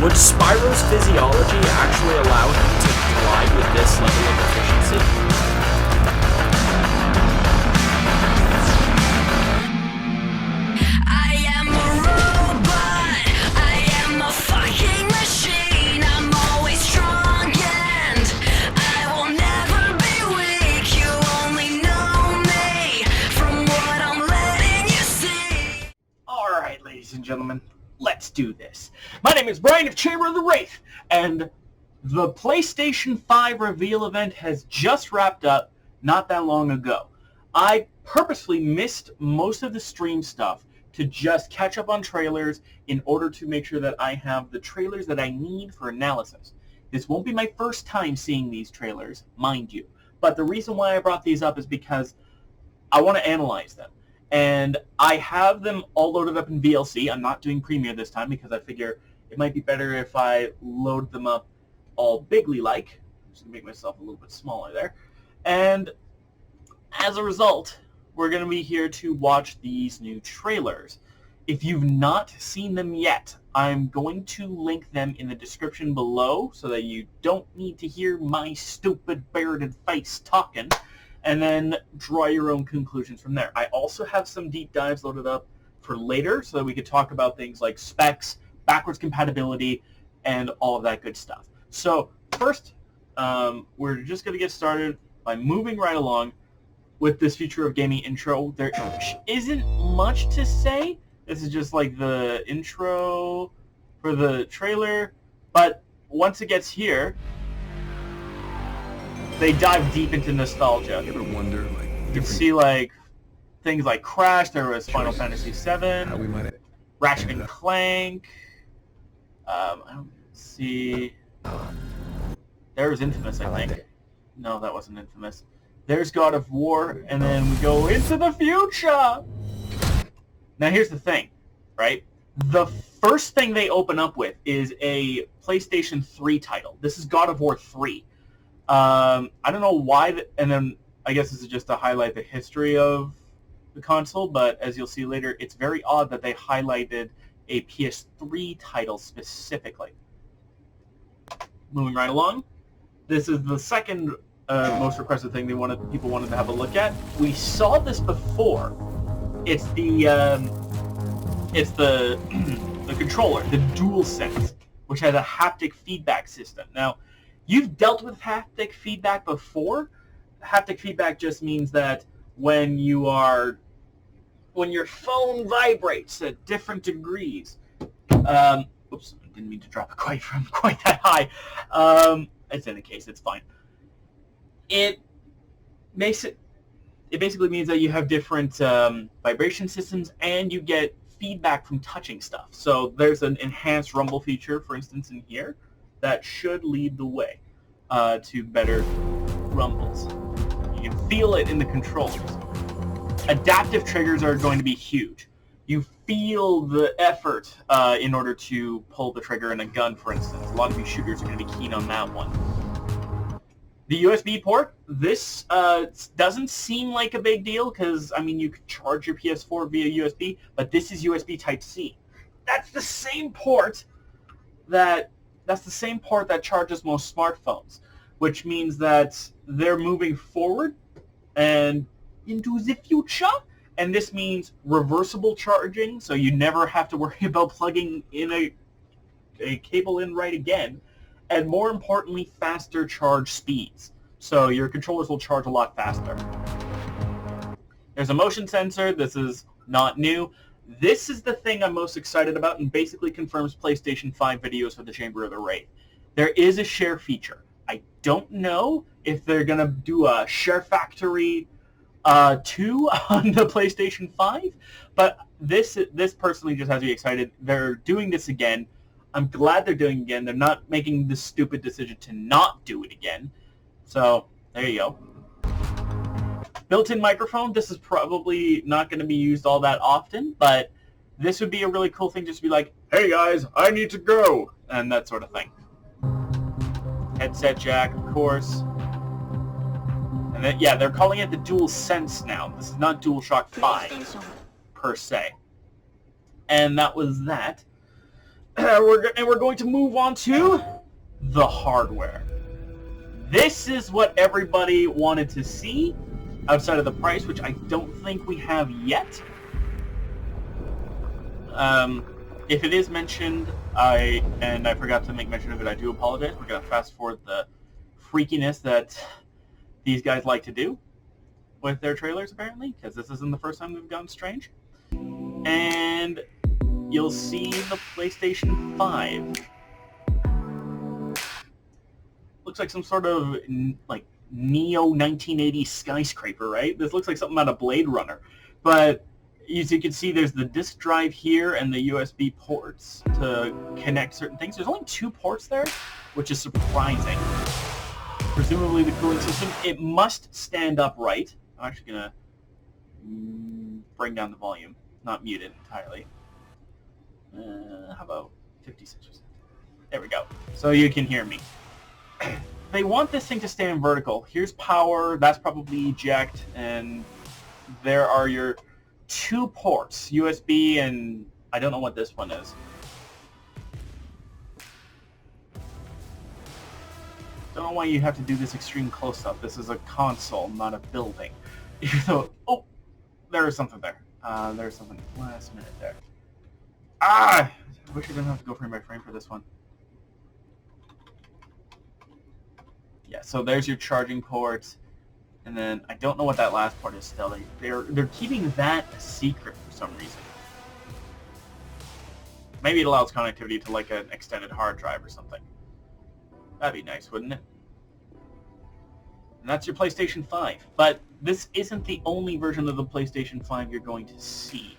Would Spyro's physiology actually allow him to glide with this level of efficiency? Ladies and gentlemen, let's do this. My name is Brian of Chamber of the Wraith, and the PlayStation 5 reveal event has just wrapped up not that long ago. I purposely missed most of the stream stuff to just catch up on trailers in order to make sure that I have the trailers that I need for analysis. This won't be my first time seeing these trailers, mind you, but the reason why I brought these up is because I want to analyze them. And I have them all loaded up in VLC. I'm not doing Premiere this time because I figure it might be better if I load them up all bigly-like. I'm just going to make myself a little bit smaller there. And as a result, we're going to be here to watch these new trailers. If you've not seen them yet, I'm going to link them in the description below so that you don't need to hear my stupid bearded face talking, and then draw your own conclusions from there. I also have some deep dives loaded up for later so that we could talk about things like specs, backwards compatibility, and all of that good stuff. So first, we're just going to get started by moving right along with this Future of Gaming intro. There isn't much to say. This is just like the intro for the trailer, but once it gets here, they dive deep into nostalgia. You ever wonder, like, you can see like things like Crash. There was Final Fantasy VII, Ratchet and Clank. I don't see. There was Infamous, I think. No, that wasn't Infamous. There's God of War, and then we go into the future. Now here's the thing, right? The first thing they open up with is a PlayStation 3 title. This is God of War 3. I don't know why, and then I guess this is just to highlight the history of the console, but as you'll see later, it's very odd that they highlighted a PS3 title specifically. Moving right along, this is the second most requested thing people wanted to have a look at. We saw this before. It's the the controller, the DualSense, which has a haptic feedback system. Now, you've dealt with haptic feedback before. Haptic feedback just means that when your phone vibrates at different degrees, oops, I didn't mean to drop it quite that high. It's in a case, it's fine. It basically means that you have different vibration systems and you get feedback from touching stuff. So there's an enhanced rumble feature, for instance, in here, that should lead the way to better rumbles. You can feel it in the controls. Adaptive triggers are going to be huge. You feel the effort in order to pull the trigger in a gun, for instance. A lot of you shooters are going to be keen on that one. The USB port, this doesn't seem like a big deal because, I mean, you could charge your PS4 via USB, but this is USB Type-C. That's the same port that charges most smartphones, which means that they're moving forward and into the future, and this means reversible charging, so you never have to worry about plugging in a cable in right again, and more importantly, faster charge speeds. So your controllers will charge a lot faster. There's a motion sensor. This is not new. This is the thing I'm most excited about and basically confirms PlayStation 5 videos for the Chamber of the Wraith. There is a share feature. I don't know if they're going to do a Share Factory 2 on the PlayStation 5, but this personally just has me excited. They're doing this again. I'm glad they're doing it again. They're not making the stupid decision to not do it again. So, there you go. Built-in microphone. This is probably not going to be used all that often, but this would be a really cool thing just to be like, hey guys, I need to go, and that sort of thing. Headset jack, of course. And then, yeah, they're calling it the DualSense now. This is not DualShock 5, per se. And that was that. we're going to move on to the hardware. This is what everybody wanted to see outside of the price, which I don't think we have yet. If it is mentioned, I forgot to make mention of it, I do apologize. We're going to fast forward the freakiness that these guys like to do with their trailers, apparently, because this isn't the first time they've gone strange. And you'll see the PlayStation 5. Looks like some sort of like neo 1980s skyscraper, right? This looks like something out of Blade Runner. But as you can see, there's the disk drive here and the USB ports to connect certain things. There's only 2 ports there, which is surprising. Presumably the cooling system. It must stand upright. I'm actually going to bring down the volume, not mute it entirely. How about 56%? There we go. So you can hear me. They want this thing to stand vertical. Here's power. That's probably eject. And there are your 2 ports, USB and I don't know what this one is. Don't know why you have to do this extreme close-up. This is a console, not a building. So, oh, there is something there. There's something last minute there. I wish I didn't have to go frame by frame for this one. Yeah, so there's your charging ports. And then I don't know what that last part is still. They're keeping that a secret for some reason. Maybe it allows connectivity to like an extended hard drive or something. That'd be nice, wouldn't it? And that's your PlayStation 5. But this isn't the only version of the PlayStation 5 you're going to see.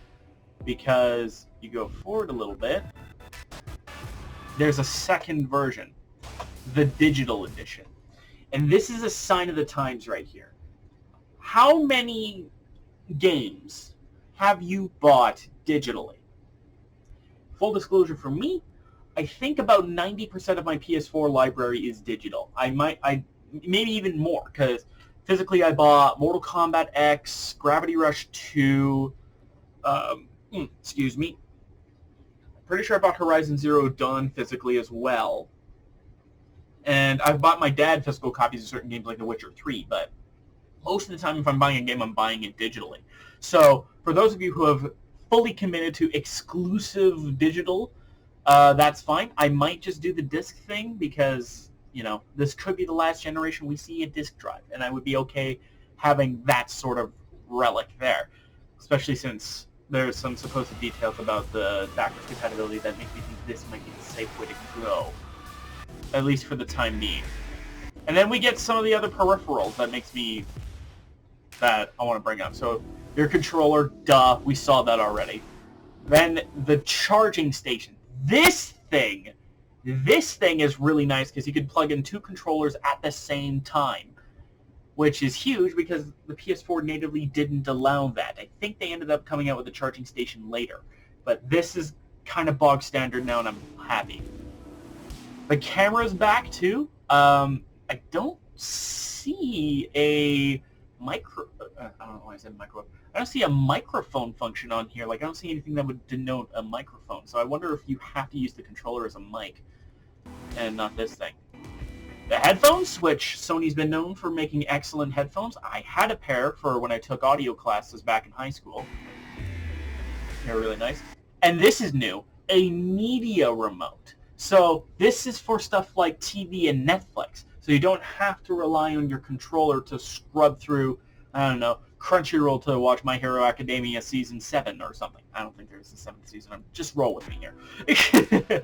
Because you go forward a little bit, there's a second version. The digital edition. And this is a sign of the times right here. How many games have you bought digitally? Full disclosure for me, I think about 90% of my PS4 library is digital. Maybe even more, because physically I bought Mortal Kombat X, Gravity Rush 2, excuse me. Pretty sure I bought Horizon Zero Dawn physically as well. And I've bought my dad physical copies of certain games like The Witcher 3, but most of the time if I'm buying a game, I'm buying it digitally. So for those of you who have fully committed to exclusive digital, that's fine. I might just do the disc thing because, you know, this could be the last generation we see a disc drive, and I would be okay having that sort of relic there, especially since there's some supposed details about the backwards compatibility that make me think this might be the safe way to go, at least for the time being. And then we get some of the other peripherals that I want to bring up. So your controller, duh, we saw that already. Then the charging station. This thing is really nice because you can plug in 2 controllers at the same time, which is huge because the PS4 natively didn't allow that. I think they ended up coming out with the charging station later, but this is kind of bog standard now, and I'm happy. The camera's back too. I don't see a micro. I don't know why I said micro. I don't see a microphone function on here. Like I don't see anything that would denote a microphone. So I wonder if you have to use the controller as a mic, and not this thing. The headphones, which Sony's been known for making excellent headphones. I had a pair for when I took audio classes back in high school. They're really nice. And this is new, a media remote. So this is for stuff like TV and Netflix. So you don't have to rely on your controller to scrub through, I don't know, Crunchyroll to watch My Hero Academia Season 7 or something. I don't think there's a 7th season. Just roll with me here.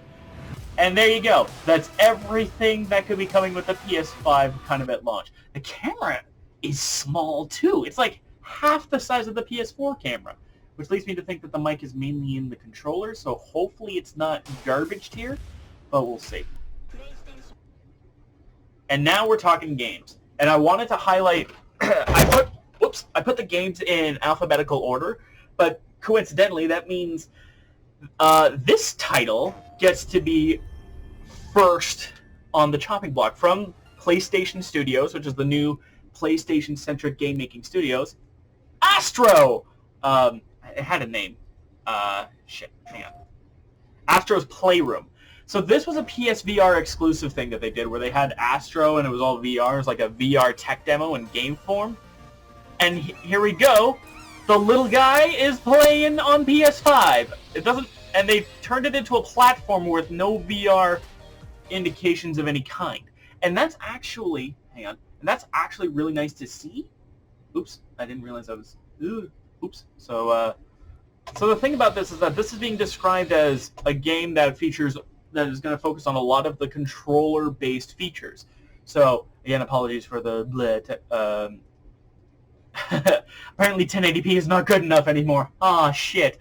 And there you go. That's everything that could be coming with the PS5 kind of at launch. The camera is small too. It's like half the size of the PS4 camera, which leads me to think that the mic is mainly in the controller, so hopefully it's not garbaged here, but we'll see. And now we're talking games. And I wanted to highlight, I put the games in alphabetical order, but coincidentally that means this title gets to be first on the chopping block from PlayStation Studios, which is the new PlayStation-centric game-making studios. Astro! It had a name. Shit, hang on. Astro's Playroom. So this was a PSVR exclusive thing that they did where they had Astro and it was all VR. It was like a VR tech demo in game form. And here we go. The little guy is playing on PS5. It doesn't, and they turned it into a platform with no VR indications of any kind. And that's actually, hang on, and that's actually really nice to see. Oops, I didn't realize I was, oops. So the thing about this is that this is being described as a game that is going to focus on a lot of the controller-based features. So, again, apologies for the bleh, apparently 1080p is not good enough anymore. Ah, shit.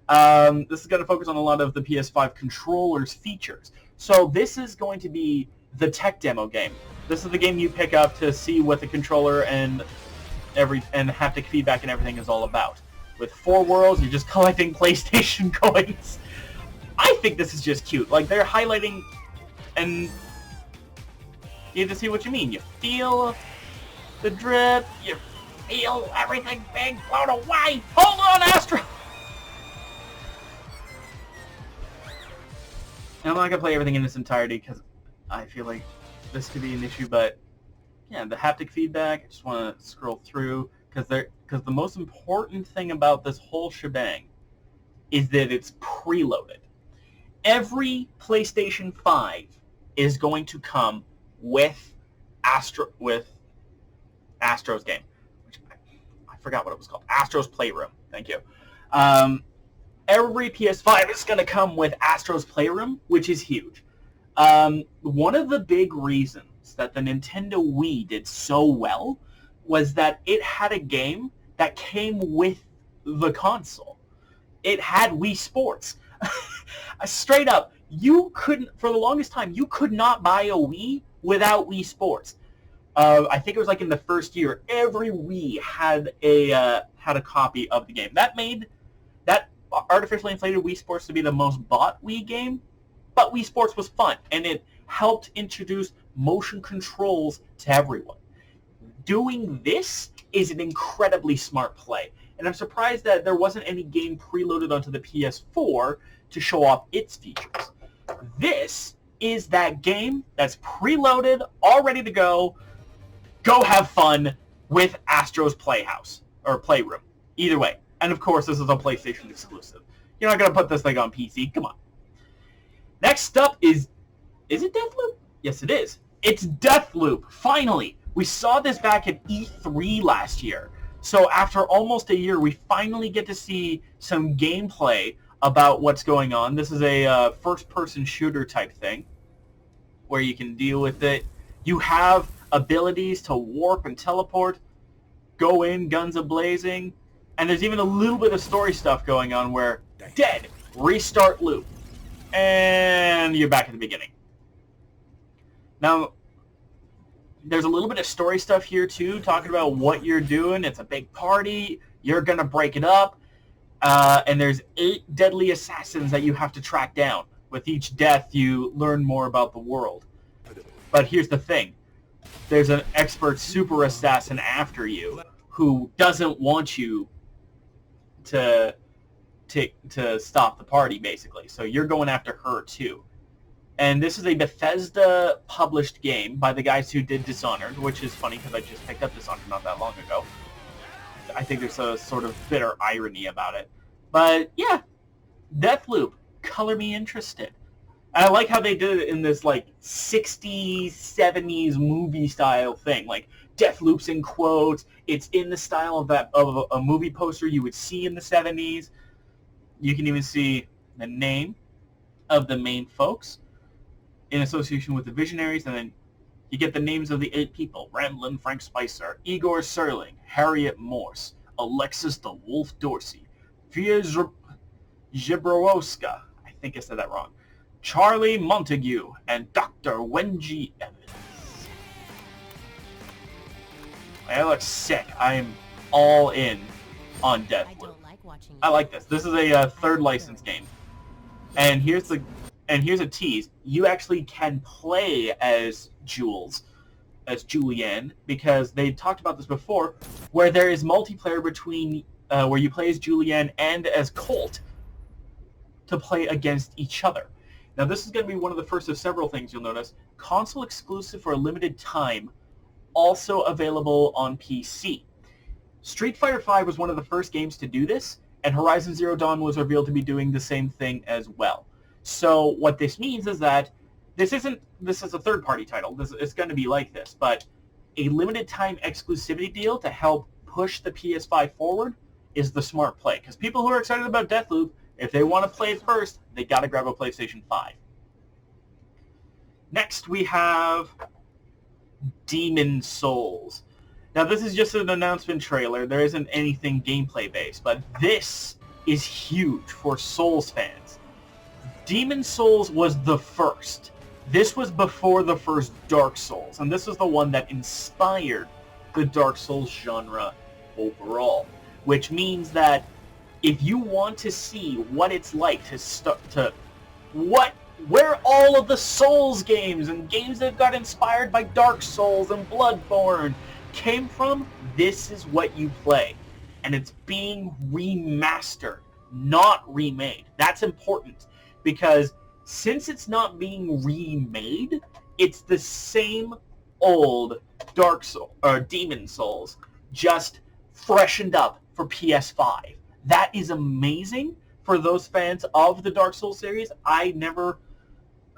This is going to focus on a lot of the PS5 controller's features. So this is going to be the tech demo game. This is the game you pick up to see what the controller and haptic feedback and everything is all about. With 4 worlds, you're just collecting PlayStation coins. I think this is just cute. Like, they're highlighting, and you have to see what you mean. You feel the drip, you feel everything being blown away. Hold on, Astro! I'm not going to play everything in its entirety because I feel like this could be an issue, but yeah, the haptic feedback, I just want to scroll through because the most important thing about this whole shebang is that it's preloaded. Every PlayStation 5 is going to come with Astro's game, which I forgot what it was called. Astro's Playroom. Thank you. Every PS5 is going to come with Astro's Playroom, which is huge. One of the big reasons that the Nintendo Wii did so well was that it had a game that came with the console. It had Wii Sports. Straight up, you couldn't, for the longest time, you could not buy a Wii without Wii Sports. I think it was like in the first year, every Wii had a copy of the game. That made that artificially inflated Wii Sports to be the most bought Wii game, but Wii Sports was fun, and it helped introduce motion controls to everyone. Doing this is an incredibly smart play, and I'm surprised that there wasn't any game preloaded onto the PS4 to show off its features. This is that game that's preloaded, all ready to go. Go have fun with Astro's Playhouse, or Playroom. Either way. And of course, this is a PlayStation exclusive. You're not going to put this thing on PC. Come on. Next up is it Deathloop? Yes, it is. It's Deathloop. Finally. We saw this back at E3 last year. So after almost a year, we finally get to see some gameplay about what's going on. This is a first-person shooter type thing where you can deal with it. You have abilities to warp and teleport, go in, guns a-blazing, and there's even a little bit of story stuff going on where dead, restart loop, and you're back at the beginning. Now, there's a little bit of story stuff here too, talking about what you're doing. It's a big party. You're going to break it up. And there's 8 deadly assassins that you have to track down. With each death, you learn more about the world. But here's the thing. There's an expert super assassin after you who doesn't want you to stop the party, basically. So you're going after her, too. And this is a Bethesda-published game by the guys who did Dishonored, which is funny because I just picked up Dishonored not that long ago. I think there's a sort of bitter irony about it. But, yeah, Deathloop, color me interested. And I like how they did it in this, like, 60s, 70s movie-style thing. Like, Deathloop's in quotes. It's in the style of a movie poster you would see in the 70s. You can even see the name of the main folks in association with the Visionaries, and then you get the names of the 8 people: Ramblin' Frank Spicer, Igor Serling, Harriet Morse, Alexis the Wolf Dorsey, Via Zhibrowska, I think I said that wrong, Charlie Montague, and Dr. Wenji Evans. That looks sick. I am all in on Deathloop. I like this. This is a third license game. And here's a tease. You actually can play as Julianne, because they talked about this before, where there is multiplayer between where you play as Julianne and as Colt to play against each other. Now, this is going to be one of the first of several things you'll notice. Console exclusive for a limited time, also available on PC. Street Fighter V was one of the first games to do this, and Horizon Zero Dawn was revealed to be doing the same thing as well. So what this means is that this is a third-party title. It's going to be like this, but a limited time exclusivity deal to help push the PS5 forward is the smart play. Because people who are excited about Deathloop, if they want to play it first, they got to grab a PlayStation 5. Next, we have Demon Souls. Now, this is just an announcement trailer. There isn't anything gameplay-based, but this is huge for Souls fans. Demon Souls was the first. This was before the first Dark Souls, and this is the one that inspired the Dark Souls genre overall, which means that if you want to see what it's like where all of the Souls games and games that got inspired by Dark Souls and Bloodborne came from, this is what you play. And it's being remastered, not remade. That's important, because since it's not being remade, it's the same old Dark Souls or Demon Souls, just freshened up for PS5. That is amazing for those fans of the Dark Souls series. I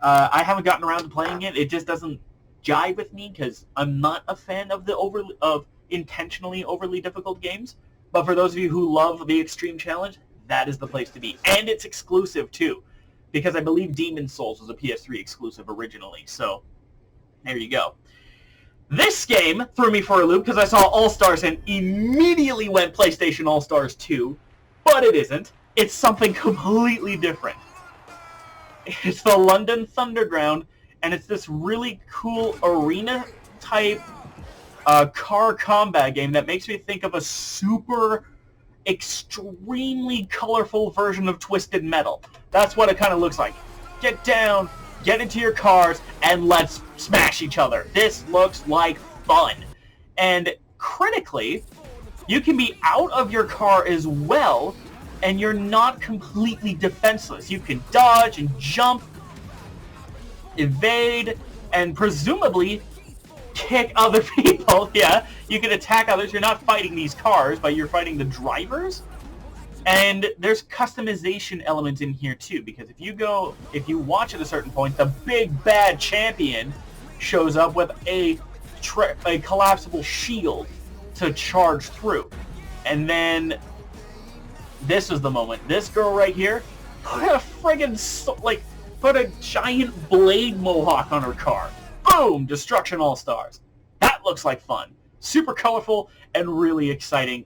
haven't gotten around to playing it. It just doesn't jive with me because I'm not a fan of the intentionally overly difficult games. But for those of you who love the extreme challenge, that is the place to be. And it's exclusive too, because I believe Demon Souls was a PS3 exclusive originally. So there you go. This game threw me for a loop because I saw All-Stars and immediately went PlayStation All-Stars 2, but it isn't. It's something completely different. It's the London Thunderground, and it's this really cool arena-type car combat game that makes me think of a super, extremely colorful version of Twisted Metal. That's what it kind of looks like. Get down, get into your cars, and let's smash each other. This looks like fun. And critically, you can be out of your car as well, and you're not completely defenseless. You can dodge and jump, evade, and presumably kick other people. Yeah, you can attack others. You're not fighting these cars, but you're fighting the drivers. And there's customization elements in here too, because if you watch at a certain point, the big bad champion shows up with a collapsible shield to charge through. And then this is the moment. This girl right here put a friggin' put a giant blade mohawk on her car. Boom! Destruction All-Stars. That looks like fun. Super colorful and really exciting.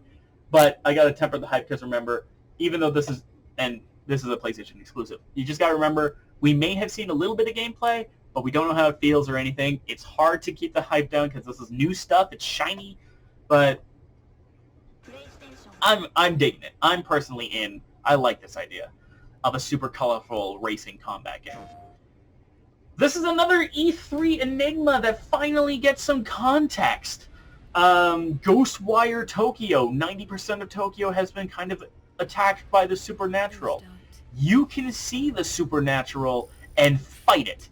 But I gotta temper the hype because remember, even though this is a PlayStation exclusive, you just gotta remember we may have seen a little bit of gameplay, but we don't know how it feels or anything. It's hard to keep the hype down because this is new stuff. It's shiny, but I'm digging it. I'm personally in. I like this idea of a super colorful racing combat game. This is another E3 enigma that finally gets some context. Ghostwire Tokyo. 90% of Tokyo has been kind of attacked by the supernatural. You can see the supernatural and fight it.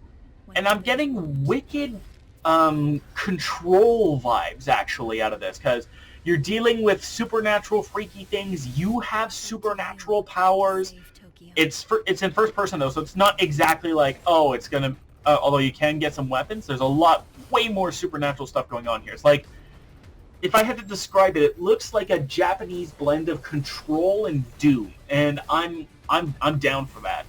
And I'm getting wicked control vibes, actually, out of this, because you're dealing with supernatural freaky things. You have supernatural powers. It's in first person, though, so it's not exactly like, oh, it's going to... although you can get some weapons, there's way more supernatural stuff going on here. It's like, if I had to describe it, it looks like a Japanese blend of Control and Doom, and I'm down for that.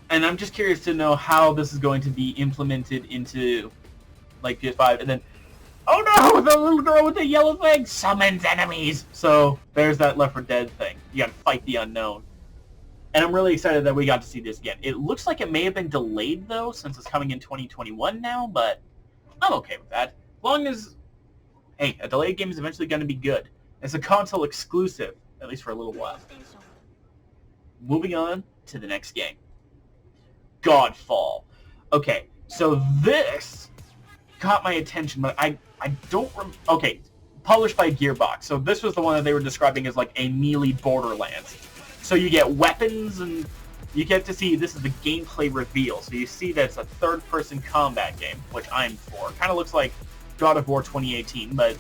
And I'm just curious to know how this is going to be implemented into like PS5, and then, oh no, the little girl with the yellow thing summons enemies. So there's that Left 4 Dead thing. You got to fight the unknown. And I'm really excited that we got to see this again. It looks like it may have been delayed, though, since it's coming in 2021 now, but I'm okay with that. As long as, hey, a delayed game is eventually going to be good. It's a console exclusive, at least for a little while. Moving on to the next game. Godfall. Okay, so this caught my attention, but I don't okay, published by Gearbox. So this was the one that they were describing as like a melee Borderlands. So you get weapons, and you get to see, this is the gameplay reveal. So you see that it's a third-person combat game, which I'm for. Kind of looks like God of War 2018, but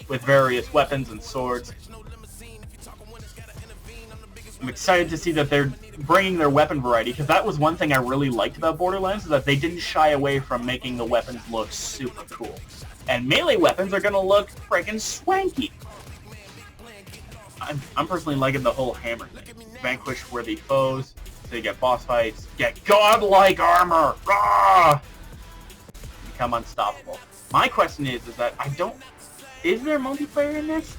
with various weapons and swords. I'm excited to see that they're bringing their weapon variety, because that was one thing I really liked about Borderlands, is that they didn't shy away from making the weapons look super cool. And melee weapons are going to look freaking swanky. I'm personally liking the whole hammer thing. Vanquish worthy foes, so you get boss fights, get godlike armor! Rah! Become unstoppable. My question is that is there multiplayer in this?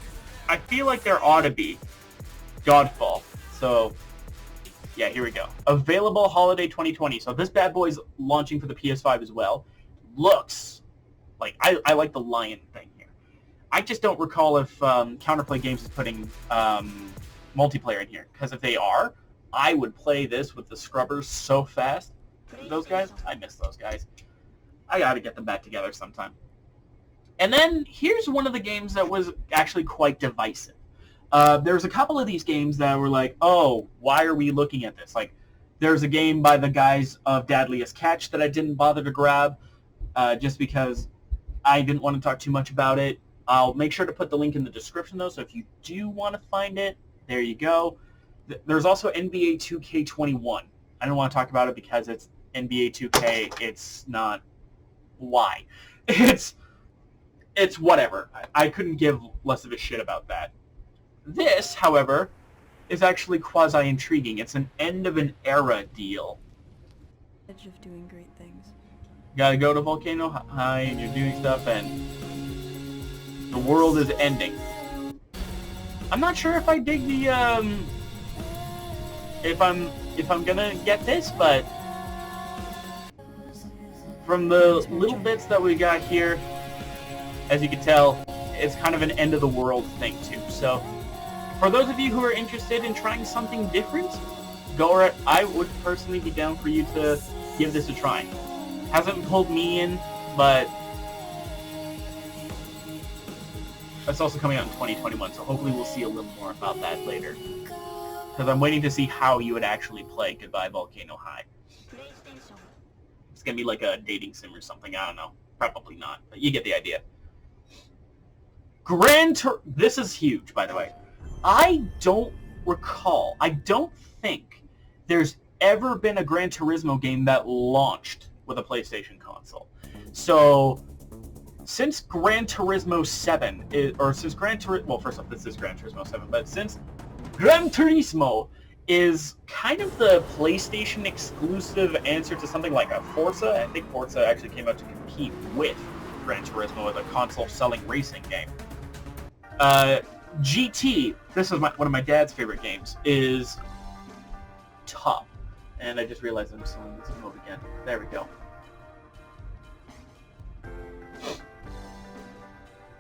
I feel like there ought to be. Godfall. So, yeah, here we go. Available holiday 2020. So this bad boy's launching for the PS5 as well. Looks like, I like the lion thing here. I just don't recall if Counterplay Games is putting multiplayer in here. Because if they are, I would play this with the scrubbers so fast. Those guys, I miss those guys. I gotta get them back together sometime. And then here's one of the games that was actually quite divisive. There's a couple of these games that were like, oh, why are we looking at this? Like, there's a game by the guys of Deadliest Catch that I didn't bother to grab just because I didn't want to talk too much about it. I'll make sure to put the link in the description, though, so if you do want to find it, there you go. There's also NBA 2K21. I don't want to talk about it because it's NBA 2K. It's not... Why? It's whatever. I couldn't give less of a shit about that. This, however, is actually quasi-intriguing. It's an end-of-an-era deal. Edge of doing great things. You gotta go to Volcano High, and you're doing stuff, and the world is ending. I'm not sure if I dig the, if I'm gonna get this, but from the little bits that we got here, as you can tell, it's kind of an end-of-the-world thing, too. So, for those of you who are interested in trying something different, go right. I would personally be down for you to give this a try. Hasn't pulled me in, but that's also coming out in 2021, so hopefully we'll see a little more about that later. Because I'm waiting to see how you would actually play Goodbye Volcano High. It's going to be like a dating sim or something, I don't know. Probably not, but you get the idea. This is huge, by the way. I don't think there's ever been a Gran Turismo game that launched with a PlayStation console. So, since Gran Turismo 7, well, first off, this is Gran Turismo 7, but since Gran Turismo is kind of the PlayStation exclusive answer to something like a Forza, I think Forza actually came out to compete with Gran Turismo as a console-selling racing game. GT, this is one of my dad's favorite games, is top. And I just realized I'm selling this mode again. There we go.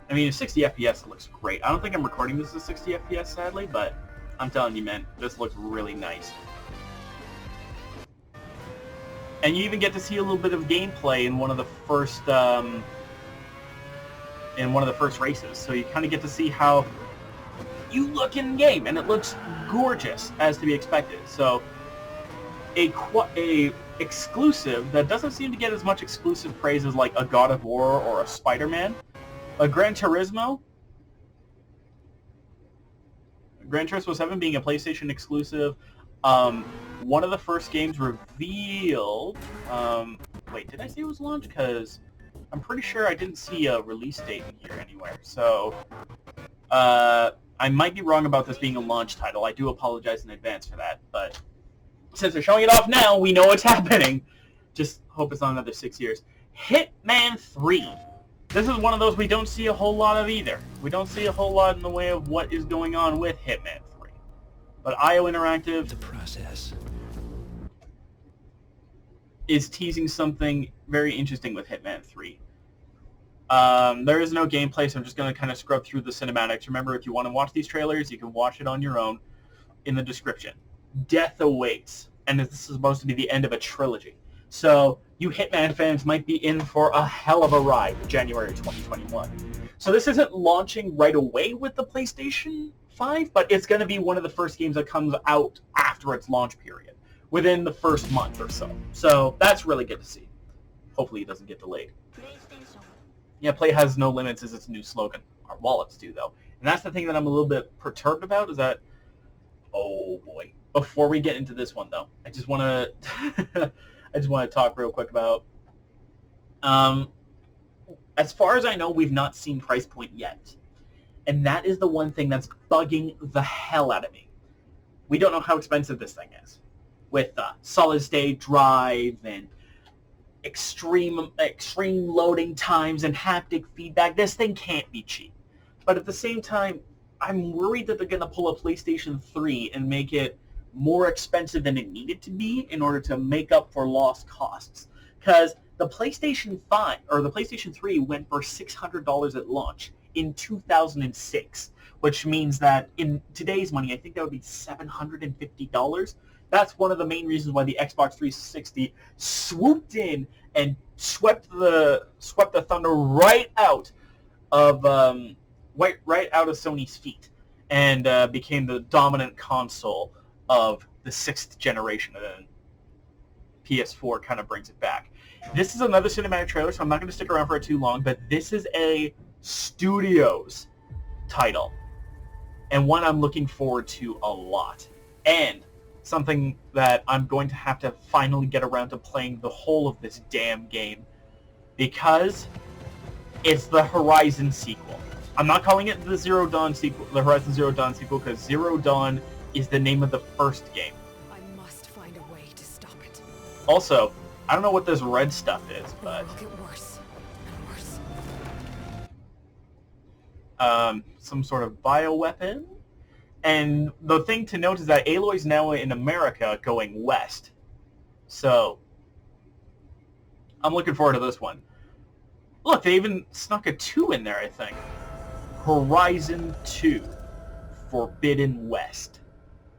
I mean, 60 FPS looks great. I don't think I'm recording this at 60 FPS, sadly, but I'm telling you, man, this looks really nice. And you even get to see a little bit of gameplay in one of the first races. So you kind of get to see how you look in game, and it looks gorgeous, as to be expected. So a exclusive that doesn't seem to get as much exclusive praise as like a God of War or a Spider-Man. A Gran Turismo 7 being a PlayStation exclusive, one of the first games revealed, wait, did I say it was launched? Because I'm pretty sure I didn't see a release date in here anywhere. So, I might be wrong about this being a launch title. I do apologize in advance for that, but since they're showing it off now, we know it's happening. Just hope it's not another 6 years. Hitman 3. This is one of those we don't see a whole lot of either. We don't see a whole lot in the way of what is going on with Hitman 3. But IO Interactive The process is teasing something very interesting with Hitman 3. There is no gameplay, so I'm just going to kind of scrub through the cinematics. Remember, if you want to watch these trailers, you can watch it on your own in the description. Death awaits, and this is supposed to be the end of a trilogy. So, you Hitman fans might be in for a hell of a ride in January 2021. So this isn't launching right away with the PlayStation PS5, but it's going to be one of the first games that comes out after its launch period, within the first month or so. So that's really good to see. Hopefully it doesn't get delayed. Yeah, play has no limits is its new slogan. Our wallets do, though. And that's the thing that I'm a little bit perturbed about, is that, oh boy. Before we get into this one, though, I just want to talk real quick about, as far as I know, we've not seen price point yet. And that is the one thing that's bugging the hell out of me. We don't know how expensive this thing is. With solid-state drive and extreme loading times and haptic feedback, this thing can't be cheap. But at the same time, I'm worried that they're going to pull a PlayStation 3 and make it more expensive than it needed to be in order to make up for lost costs. Because the PlayStation 5 or the PlayStation 3 went for $600 at launch in 2006, which means that in today's money, I think that would be $750. That's one of the main reasons why the Xbox 360 swooped in and swept the thunder right out of Sony's feet, and became the dominant console of the 6th generation. And then PS4 kind of brings it back. This is another cinematic trailer, so I'm not going to stick around for it too long. But this is a Studios title, and one I'm looking forward to a lot, and something that I'm going to have to finally get around to playing the whole of this damn game, because it's the Horizon sequel. I'm not calling it the Zero Dawn sequel, the Horizon Zero Dawn sequel, because Zero Dawn is the name of the first game. I must find a way to stop it. Also, I don't know what this red stuff is, but It'll get worse and worse. Some sort of bioweapon. And the thing to note is that Aloy's now in America going west. So, I'm looking forward to this one. Look, they even snuck a 2 in there, I think. Horizon 2. Forbidden West.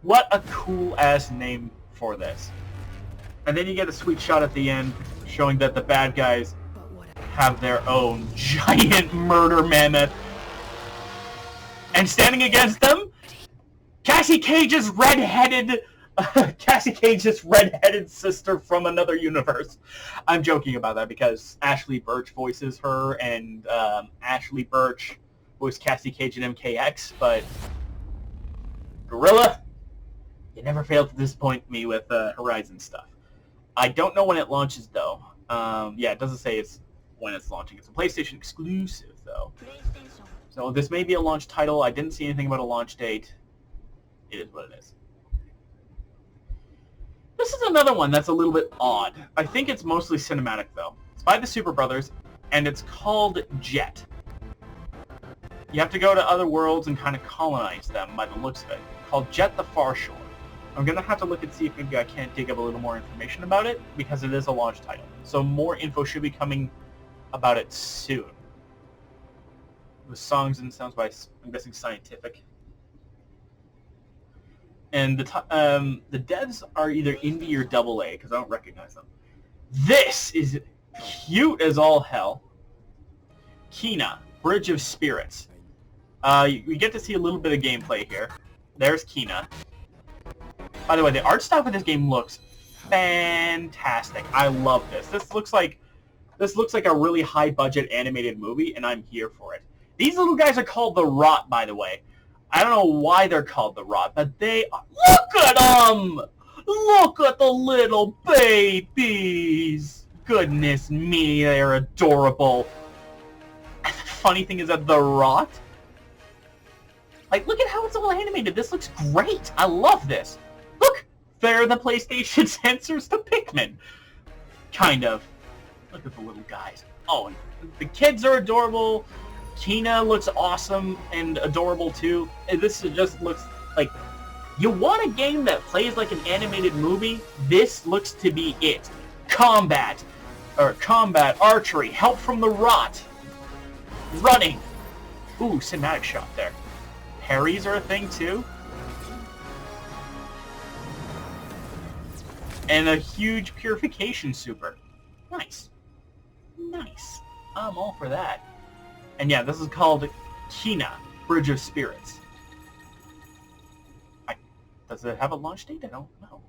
What a cool-ass name for this. And then you get a sweet shot at the end showing that the bad guys But what have their own giant murder mammoth. And standing against them, Cassie Cage's red-headed sister from another universe. I'm joking about that because Ashley Birch voices her, and Ashley Birch voiced Cassie Cage in MKX, but Gorilla, you never fail to disappoint me with Horizon stuff. I don't know when it launches, though. Yeah, it doesn't say it's when it's launching. It's a PlayStation exclusive, though. So this may be a launch title. I didn't see anything about a launch date. It is what it is. This is another one that's a little bit odd. I think it's mostly cinematic, though. It's by the Super Brothers, and it's called Jet. You have to go to other worlds and kind of colonize them by the looks of it. Called Jet the Far Shore. I'm going to have to look and see if maybe I can't dig up a little more information about it, because it is a launch title. So more info should be coming about it soon. With songs and sounds by, I'm guessing, Scientific. And the devs are either indie or AA, because I don't recognize them. This is cute as all hell. Kina, Bridge of Spirits. We get to see a little bit of gameplay here. There's Kina. By the way, the art style for this game looks fantastic. I love this. This looks like a really high-budget animated movie, and I'm here for it. These little guys are called the Rot, by the way. I don't know why they're called the Rot, but they are... Look at them! Look at the little babies! Goodness me, they're adorable. And the funny thing is that the Rot... Like, look at how it's all animated. This looks great. I love this. Look! They're the PlayStation sensors to Pikmin. Kind of. Look at the little guys. Oh, and the kids are adorable. Kina looks awesome and adorable too. This just looks like... You want a game that plays like an animated movie? This looks to be it. Combat, archery, help from the Rot. Running. Ooh, cinematic shot there. Parries are a thing too. And a huge purification super. Nice. Nice. I'm all for that. And yeah, this is called Kina, Bridge of Spirits. Does it have a launch date? I don't know.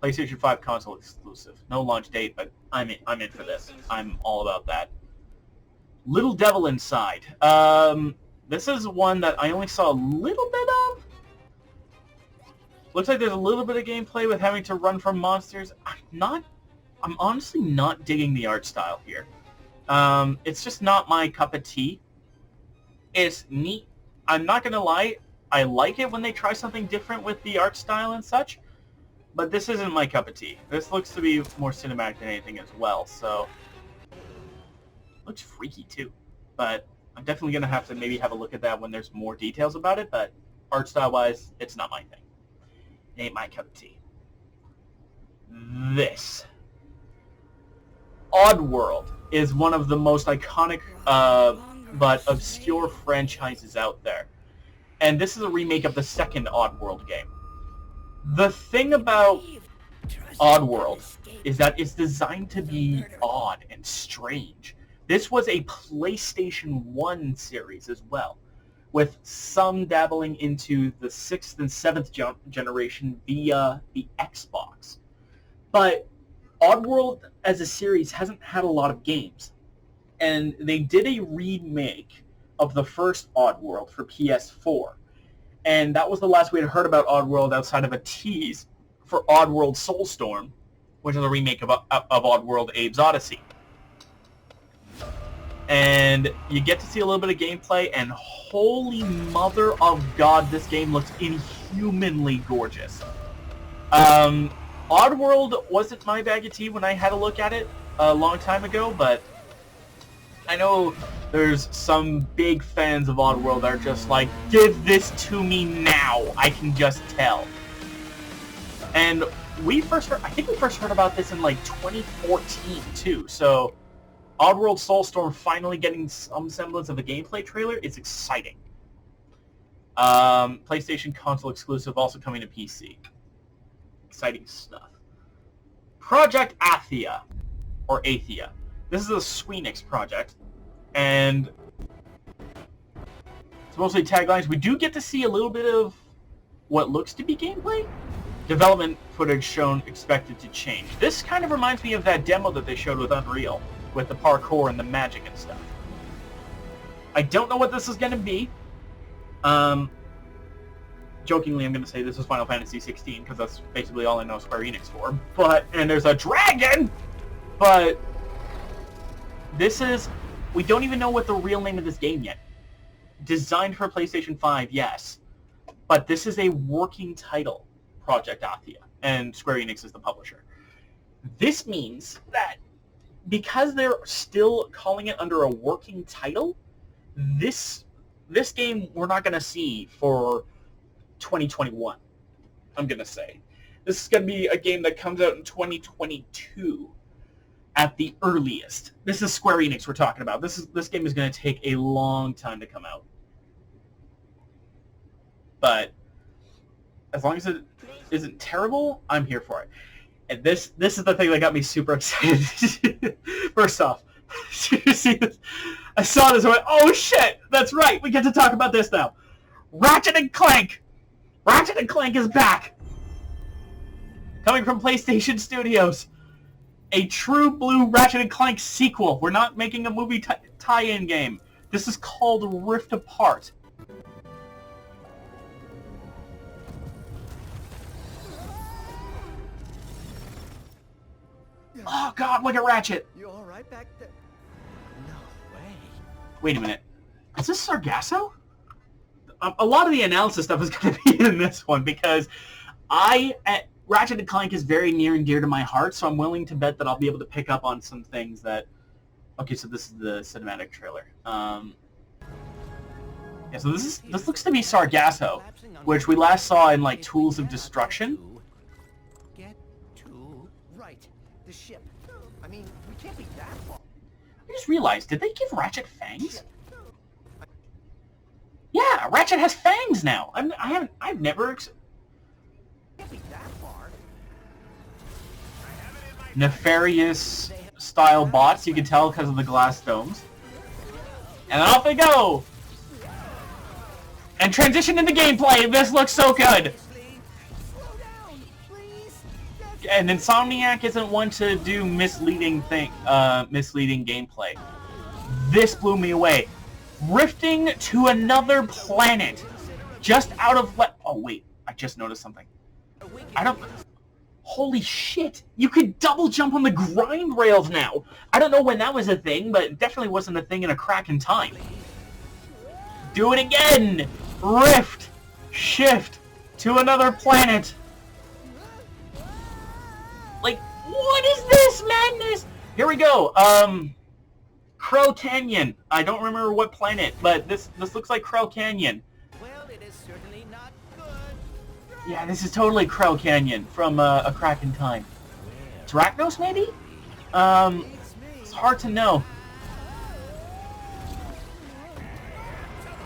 PlayStation 5 console exclusive. No launch date, but I'm in for this. I'm all about that. Little Devil Inside. This is one that I only saw a little bit of. Looks like there's a little bit of gameplay with having to run from monsters. I'm honestly not digging the art style here. It's just not my cup of tea. It's neat. I'm not gonna lie, I like it when they try something different with the art style and such, but this isn't my cup of tea. This looks to be more cinematic than anything as well, so... Looks freaky too, but I'm definitely gonna have to maybe have a look at that when there's more details about it, but art style wise, it's not my thing. It ain't my cup of tea. This. Oddworld is one of the most iconic but obscure franchises out there. And this is a remake of the second Oddworld game. The thing about Oddworld is that it's designed to be odd and strange. This was a PlayStation 1 series as well, with some dabbling into the 6th and 7th generation via the Xbox. But Oddworld as a series hasn't had a lot of games. And they did a remake of the first Oddworld for PS4. And that was the last we had heard about Oddworld outside of a tease for Oddworld Soulstorm, which is a remake of Oddworld Abe's Odyssey. And you get to see a little bit of gameplay, and holy mother of God, this game looks inhumanly gorgeous. Oddworld wasn't my bag of tea when I had a look at it a long time ago, but I know there's some big fans of Oddworld that are just like, give this to me now, I can just tell. And I think we first heard about this in like 2014 too, so Oddworld Soulstorm finally getting some semblance of a gameplay trailer is exciting. PlayStation console exclusive, also coming to PC. Exciting stuff. Project Athia, or Athia. This is a Squeenix project, and it's mostly taglines. We do get to see a little bit of what looks to be gameplay. Development footage shown expected to change. This kind of reminds me of that demo that they showed with Unreal, with the parkour and the magic and stuff. I don't know what this is going to be. Jokingly, I'm going to say this is Final Fantasy 16, because that's basically all I know Square Enix for. And there's a dragon! But this is... We don't even know what the real name of this game yet. Designed for PlayStation 5, yes. But this is a working title, Project Athia, and Square Enix is the publisher. This means that because they're still calling it under a working title, this game we're not going to see for 2021, I'm going to say. This is going to be a game that comes out in 2022 at the earliest. This is Square Enix we're talking about. This game is going to take a long time to come out. But as long as it isn't terrible, I'm here for it. And this is the thing that got me super excited. First off, you see this? I saw this and went, oh shit, that's right, we get to talk about this now. Ratchet & Clank! Ratchet & Clank is back! Coming from PlayStation Studios. A true blue Ratchet & Clank sequel. We're not making a movie tie-in game. This is called Rift Apart. Oh god, look at Ratchet! You alright back there? No way. Wait a minute. Is this Sargasso? A lot of the analysis stuff is going to be in this one, because Ratchet & Clank is very near and dear to my heart, so I'm willing to bet that I'll be able to pick up on some things that... Okay, so this is the cinematic trailer. Yeah, so this looks to be Sargasso, which we last saw in, like, Tools of Destruction. Get to... Right. The ship. I mean, we can't be that far. I just realized, did they give Ratchet fangs? Yeah, Ratchet has fangs now. I've never... Can't be that far. Nefarious style bots, you can tell because of the glass domes. And off they go! And transition into gameplay, this looks so good! And Insomniac isn't one to do misleading gameplay. This blew me away. Rifting to another planet, just out of oh wait, I just noticed something. Holy shit! You could double jump on the grind rails now. I don't know when that was a thing, but it definitely wasn't a thing in a crack in time. Do it again. Rift, shift to another planet. Like, what is this madness? Here we go. Crow Canyon. I don't remember what planet, but this looks like Crow Canyon. Well, it is certainly not good. Yeah, this is totally Crow Canyon from A Crack in Time. Drachnos, maybe? It's hard to know.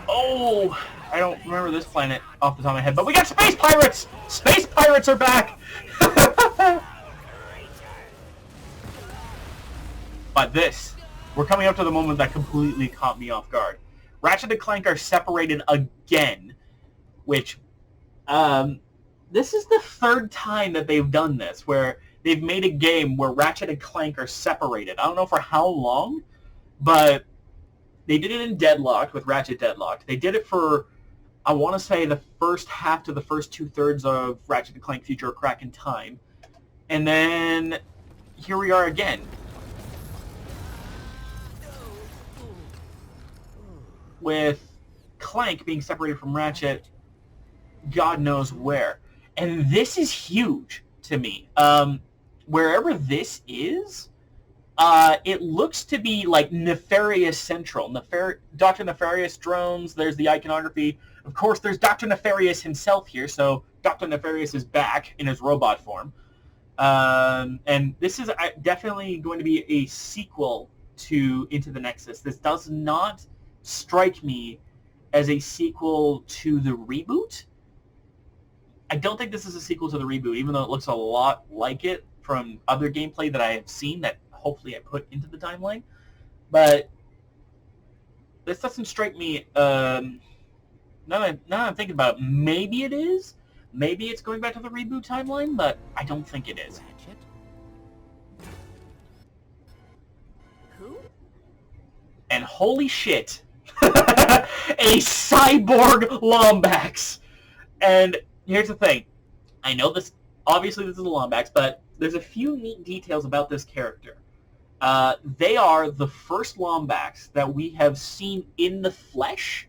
Oh, I don't remember this planet off the top of my head, but we got space pirates! Space pirates are back! But we're coming up to the moment that completely caught me off guard. Ratchet and Clank are separated again, which, this is the third time that they've done this, where they've made a game where Ratchet and Clank are separated. I don't know for how long, but they did it in Deadlocked, with Ratchet Deadlocked. They did it for, I want to say, the first half to the first two-thirds of Ratchet and Clank Future of Crack in Time. And then, here we are again. With Clank being separated from Ratchet, God knows where. And this is huge to me. Wherever this is, it looks to be like Nefarious Central. Dr. Nefarious drones, there's the iconography. Of course, there's Dr. Nefarious himself here, so Dr. Nefarious is back in his robot form. And this is definitely going to be a sequel to Into the Nexus. This does not strike me as a sequel to the reboot. I don't think this is a sequel to the reboot, even though it looks a lot like it from other gameplay that I have seen that hopefully I put into the timeline. But this doesn't strike me, now that I'm thinking about it, maybe it is. Maybe it's going back to the reboot timeline, but I don't think it is. Ratchet? Who? And holy shit, a cyborg Lombax. And here's the thing. I know this, obviously this is a Lombax, but there's a few neat details about this character. They are the first Lombax that we have seen in the flesh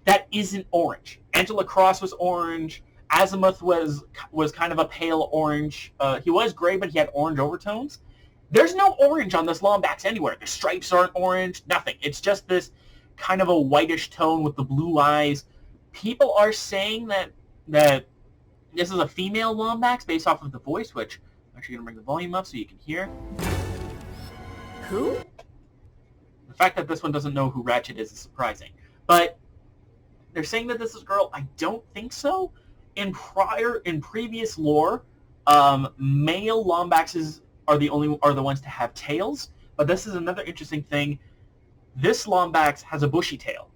that isn't orange. Angela Cross was orange. Azimuth was kind of a pale orange. He was gray, but he had orange overtones. There's no orange on this Lombax anywhere. The stripes aren't orange, nothing. It's just this kind of a whitish tone with the blue eyes. People are saying that this is a female Lombax based off of the voice, which I'm actually going to bring the volume up so you can hear. Who? The fact that this one doesn't know who Ratchet is surprising. But they're saying that this is a girl. I don't think so. In previous lore, male Lombaxes are the ones to have tails. But this is another interesting thing. This Lombax has a bushy tail.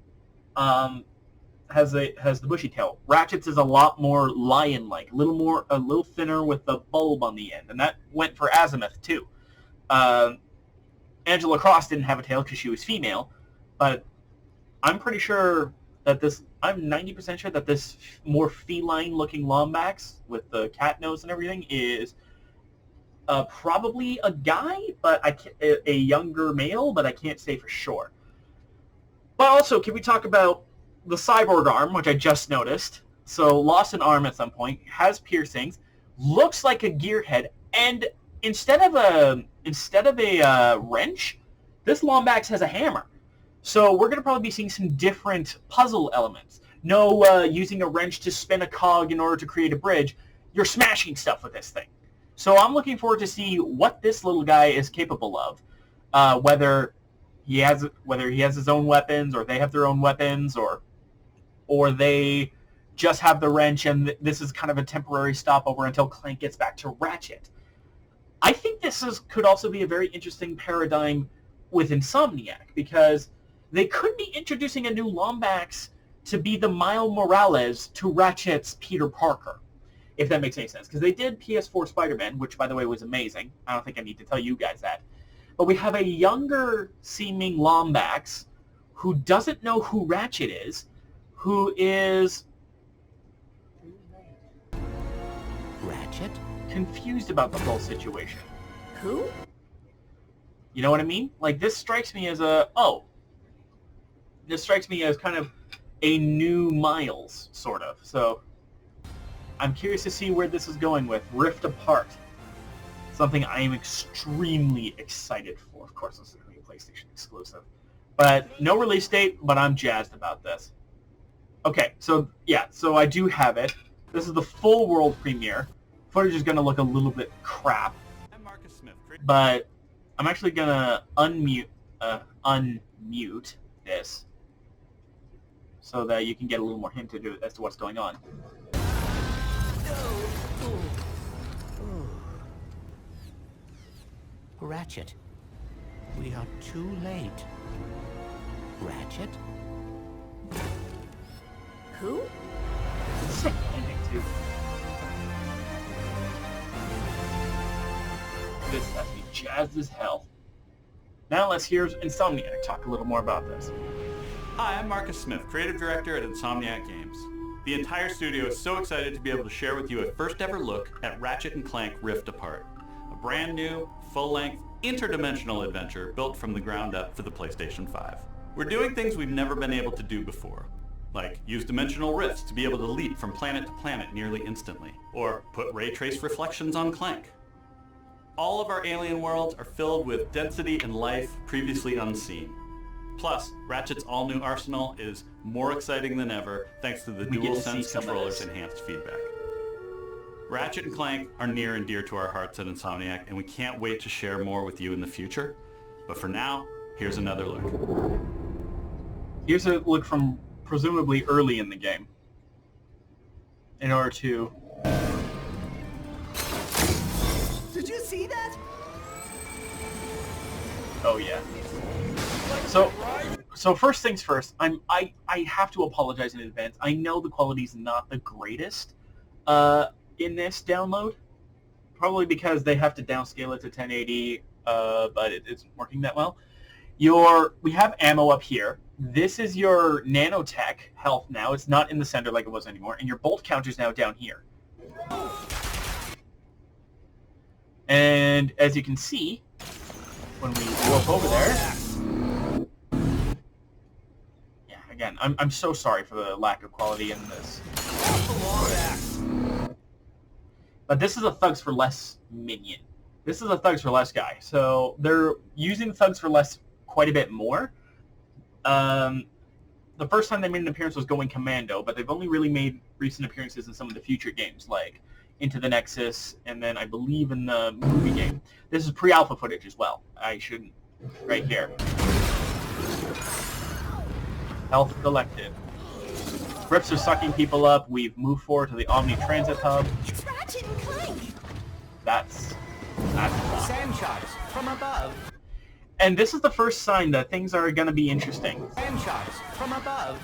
Has the bushy tail. Ratchet's is a lot more lion-like, a little thinner with the bulb on the end, and that went for Azimuth too. Angela Cross didn't have a tail because she was female, but I'm pretty sure that I'm 90% sure that this more feline-looking Lombax with the cat nose and everything is probably a guy, but a younger male, but I can't say for sure. But also, can we talk about the cyborg arm, which I just noticed? So lost an arm at some point, has piercings, looks like a gearhead, and instead of a wrench, this Lombax has a hammer. So we're going to probably be seeing some different puzzle elements. No using a wrench to spin a cog in order to create a bridge. You're smashing stuff with this thing. So I'm looking forward to see what this little guy is capable of. Whether he has his own weapons, or they have their own weapons, or they just have the wrench and this is kind of a temporary stopover until Clank gets back to Ratchet. I think could also be a very interesting paradigm with Insomniac, because they could be introducing a new Lombax to be the Miles Morales to Ratchet's Peter Parker. if that makes any sense. Because they did PS4 Spider-Man, which, by the way, was amazing. I don't think I need to tell you guys that. But we have a younger-seeming Lombax who doesn't know who Ratchet is, who is... Ratchet? confused about the whole situation. Who? You know what I mean? Like, this strikes me as a... oh. This strikes me as kind of a new Miles, sort of. So, I'm curious to see where this is going with Rift Apart. Something I am extremely excited for. Of course, this is going to be a PlayStation exclusive. But no release date, but I'm jazzed about this. Okay, so yeah, so I do have it. This is the full world premiere. Footage is going to look a little bit crap. I'm Marcus Smith. But I'm actually going to unmute this so that you can get a little more hint as to what's going on. Ratchet. We are too late. Ratchet? Who? Sick ending, too. This has me jazzed as hell. Now let's hear Insomniac talk a little more about this. Hi, I'm Marcus Smith, creative director at Insomniac Games. The entire studio is so excited to be able to share with you a first ever look at Ratchet & Clank Rift Apart, a brand new, full-length, interdimensional adventure built from the ground up for the PlayStation 5. We're doing things we've never been able to do before, like use dimensional rifts to be able to leap from planet to planet nearly instantly, or put ray trace reflections on Clank. All of our alien worlds are filled with density and life previously unseen. Plus, Ratchet's all-new arsenal is more exciting than ever thanks to the DualSense controller's enhanced feedback. Ratchet & Clank are near and dear to our hearts at Insomniac, and we can't wait to share more with you in the future. But for now, here's another look. Here's a look from presumably early in the game. In order to... Did you see that? oh yeah. So first things first, I have to apologize in advance. I know the quality's not the greatest in this download, probably because they have to downscale it to 1080, but it isn't working that well. We have ammo up here. This is your nanotech health now. It's not in the center like it was anymore, and your bolt counter's now down here. And as you can see, when we warp over there, yeah, again, I'm so sorry for the lack of quality in this. But this is a Thugs for Less minion. This is a Thugs for Less guy. So they're using Thugs for Less quite a bit more. The first time they made an appearance was Going Commando, but they've only really made recent appearances in some of the future games, like Into the Nexus, and then I believe in the movie game. This is pre-alpha footage as well. I shouldn't... right here. Health collected. Rips are sucking people up. We've moved forward to the Omni Transit Hub. It's Ratchet and Clank! That's fun. Sand sharks from above. And this is the first sign that things are going to be interesting. Sand sharks from above.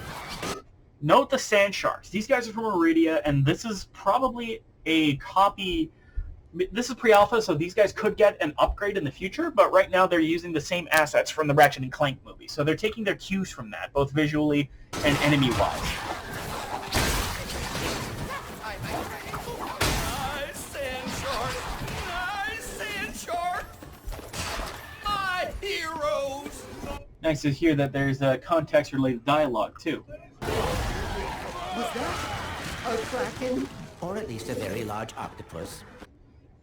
Note the Sand Sharks. These guys are from Iridia, and this is probably a copy... This is pre-alpha, so these guys could get an upgrade in the future, but right now they're using the same assets from the Ratchet and Clank movie. So they're taking their cues from that, both visually and enemy-wise. Nice sand shark! Nice sand shark! My heroes! Nice to hear that there's context-related dialogue, too. Was that a kraken? Or at least a very large octopus.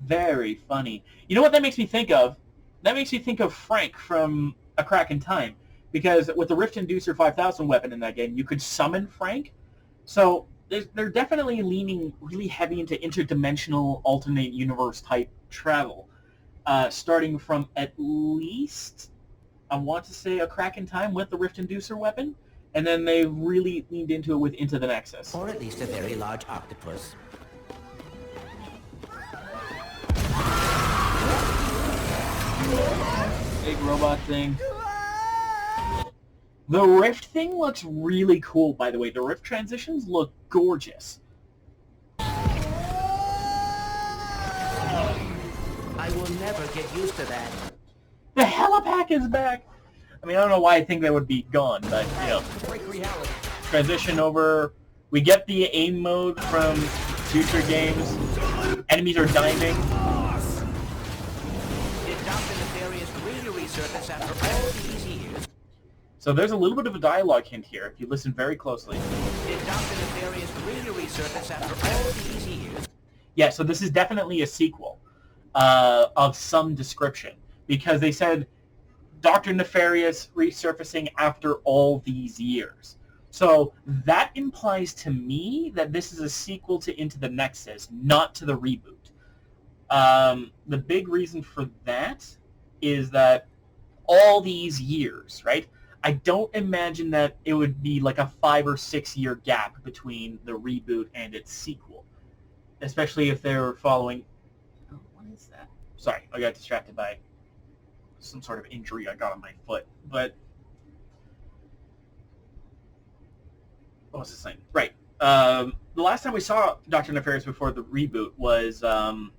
Very funny. You know what that makes me think of? That makes me think of Frank from A Crack in Time. Because with the Rift Inducer 5000 weapon in that game, you could summon Frank. So they're definitely leaning really heavy into interdimensional alternate universe type travel. Starting from at least, I want to say, A Crack in Time with the Rift Inducer weapon. And then they really leaned into it with Into the Nexus. Or at least a very large octopus. Big robot thing. The Rift thing looks really cool, by the way. The Rift transitions look gorgeous. I will never get used to that. The helipack is back! I mean, I don't know why I think that would be gone, but, you know. Break reality. Transition over. We get the aim mode from future games. Enemies are diving. Did Dr. Nefarious really resurface after all these years? So there's a little bit of a dialogue hint here, if you listen very closely. Did Dr. Nefarious really resurface after all these years? Yeah, so this is definitely a sequel of some description. Because they said Dr. Nefarious resurfacing after all these years. So that implies to me that this is a sequel to Into the Nexus, not to the reboot. The big reason for that is that all these years, right? I don't imagine that it would be like a 5 or 6 year gap between the reboot and its sequel. Especially if they're following... Oh, what is that? Sorry, I got distracted by some sort of injury I got on my foot. But... what was this thing? Right. The last time we saw Dr. Nefarious before the reboot was A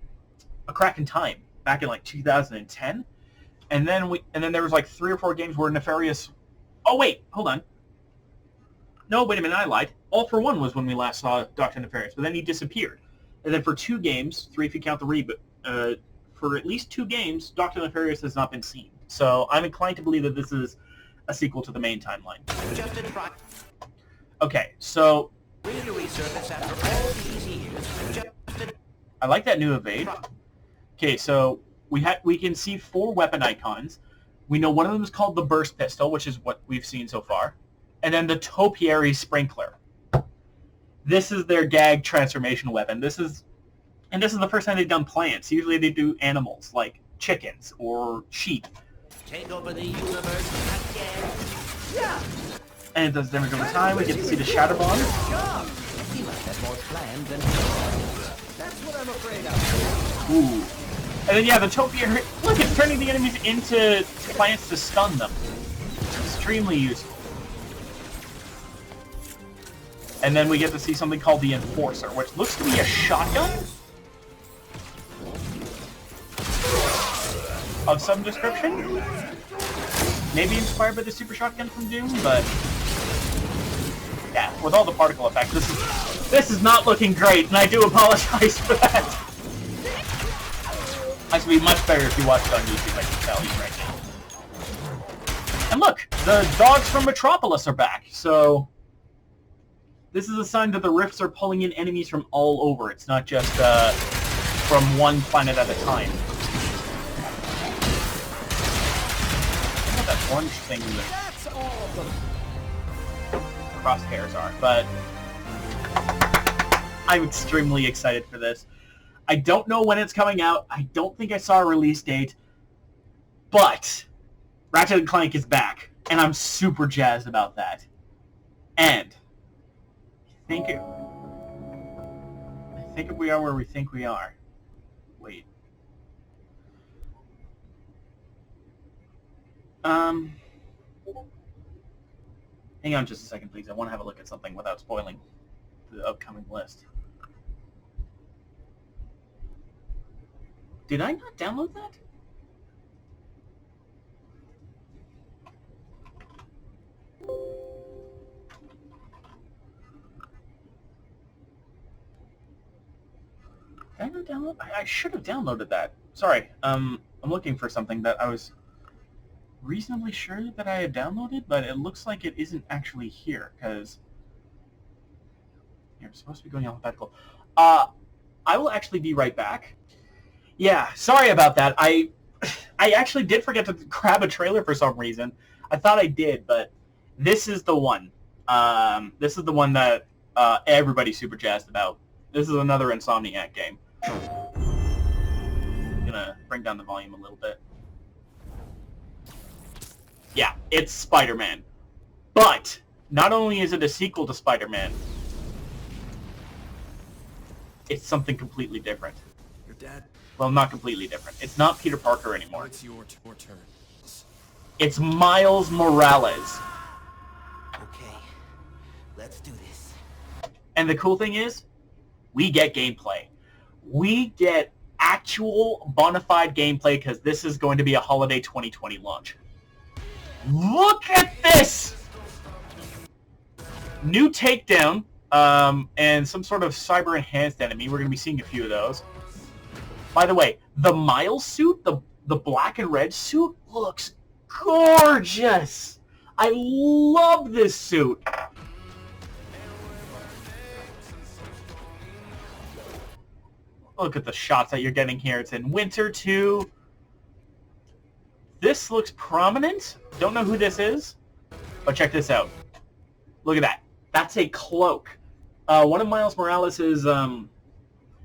Crack in Time, back in like 2010. And then there was like 3 or 4 games where Nefarious... Oh, wait, hold on. No, wait a minute, I lied. All for One was when we last saw Dr. Nefarious, but then he disappeared. And then for 2 games, 3 if you count the reboot, for at least 2 games, Dr. Nefarious has not been seen. So I'm inclined to believe that this is a sequel to the main timeline. Just a try. Okay, so... Really resurface after all these years. Just a... I like that new evade. Okay, so we can see 4 weapon icons. We know one of them is called the burst pistol, which is what we've seen so far. And then the topiary sprinkler. This is their gag transformation weapon. This is the first time they've done plants. Usually they do animals, like chickens or sheep. Take over the universe again. Yeah. And it does damage over time. We get to see the shatter bomb. He must have more planned than... That's what I'm afraid of. Ooh. And then, yeah, the topiary... Look, it's turning the enemies into plants to stun them. Extremely useful. And then we get to see something called the Enforcer, which looks to be a shotgun of some description. Maybe inspired by the super shotgun from Doom, but yeah, with all the particle effects, this is not looking great, and I do apologize for that. This would be much better if you watched it on YouTube, I can tell you right now. And look, the dogs from Metropolis are back, so this is a sign that the rifts are pulling in enemies from all over. It's not just from one planet at a time. I don't know what that orange thing That's all of them. crosshairs are, but I'm extremely excited for this. I don't know when it's coming out. I don't think I saw a release date, but Ratchet & Clank is back, and I'm super jazzed about that. And I think if we are where we think we are. Wait. Hang on just a second, please. I want to have a look at something without spoiling the upcoming list. Did I not download that? Did I not download? I should have downloaded that. Sorry. I'm looking for something that I was reasonably sure that I had downloaded, but it looks like it isn't actually here, because you're supposed to be going alphabetical. I will actually be right back. Yeah, sorry about that. I actually did forget to grab a trailer for some reason. I thought I did, but this is the one. This is the one that everybody's super jazzed about. This is another Insomniac game. I'm gonna bring down the volume a little bit. Yeah, it's Spider-Man. But not only is it a sequel to Spider-Man, it's something completely different. Your dad. Well, not completely different. It's not Peter Parker Now anymore. it's your turn. It's Miles Morales. Okay, let's do this. And the cool thing is, we get gameplay. We get actual bona fide gameplay because this is going to be a holiday 2020 launch. Look at this! New takedown, and some sort of cyber enhanced enemy. We're going to be seeing a few of those. By the way, the Miles suit, the black and red suit, looks gorgeous! I love this suit! Look at the shots that you're getting here. It's in winter too. This looks prominent. Don't know who this is, but check this out. Look at that. That's a cloak. One of Miles Morales'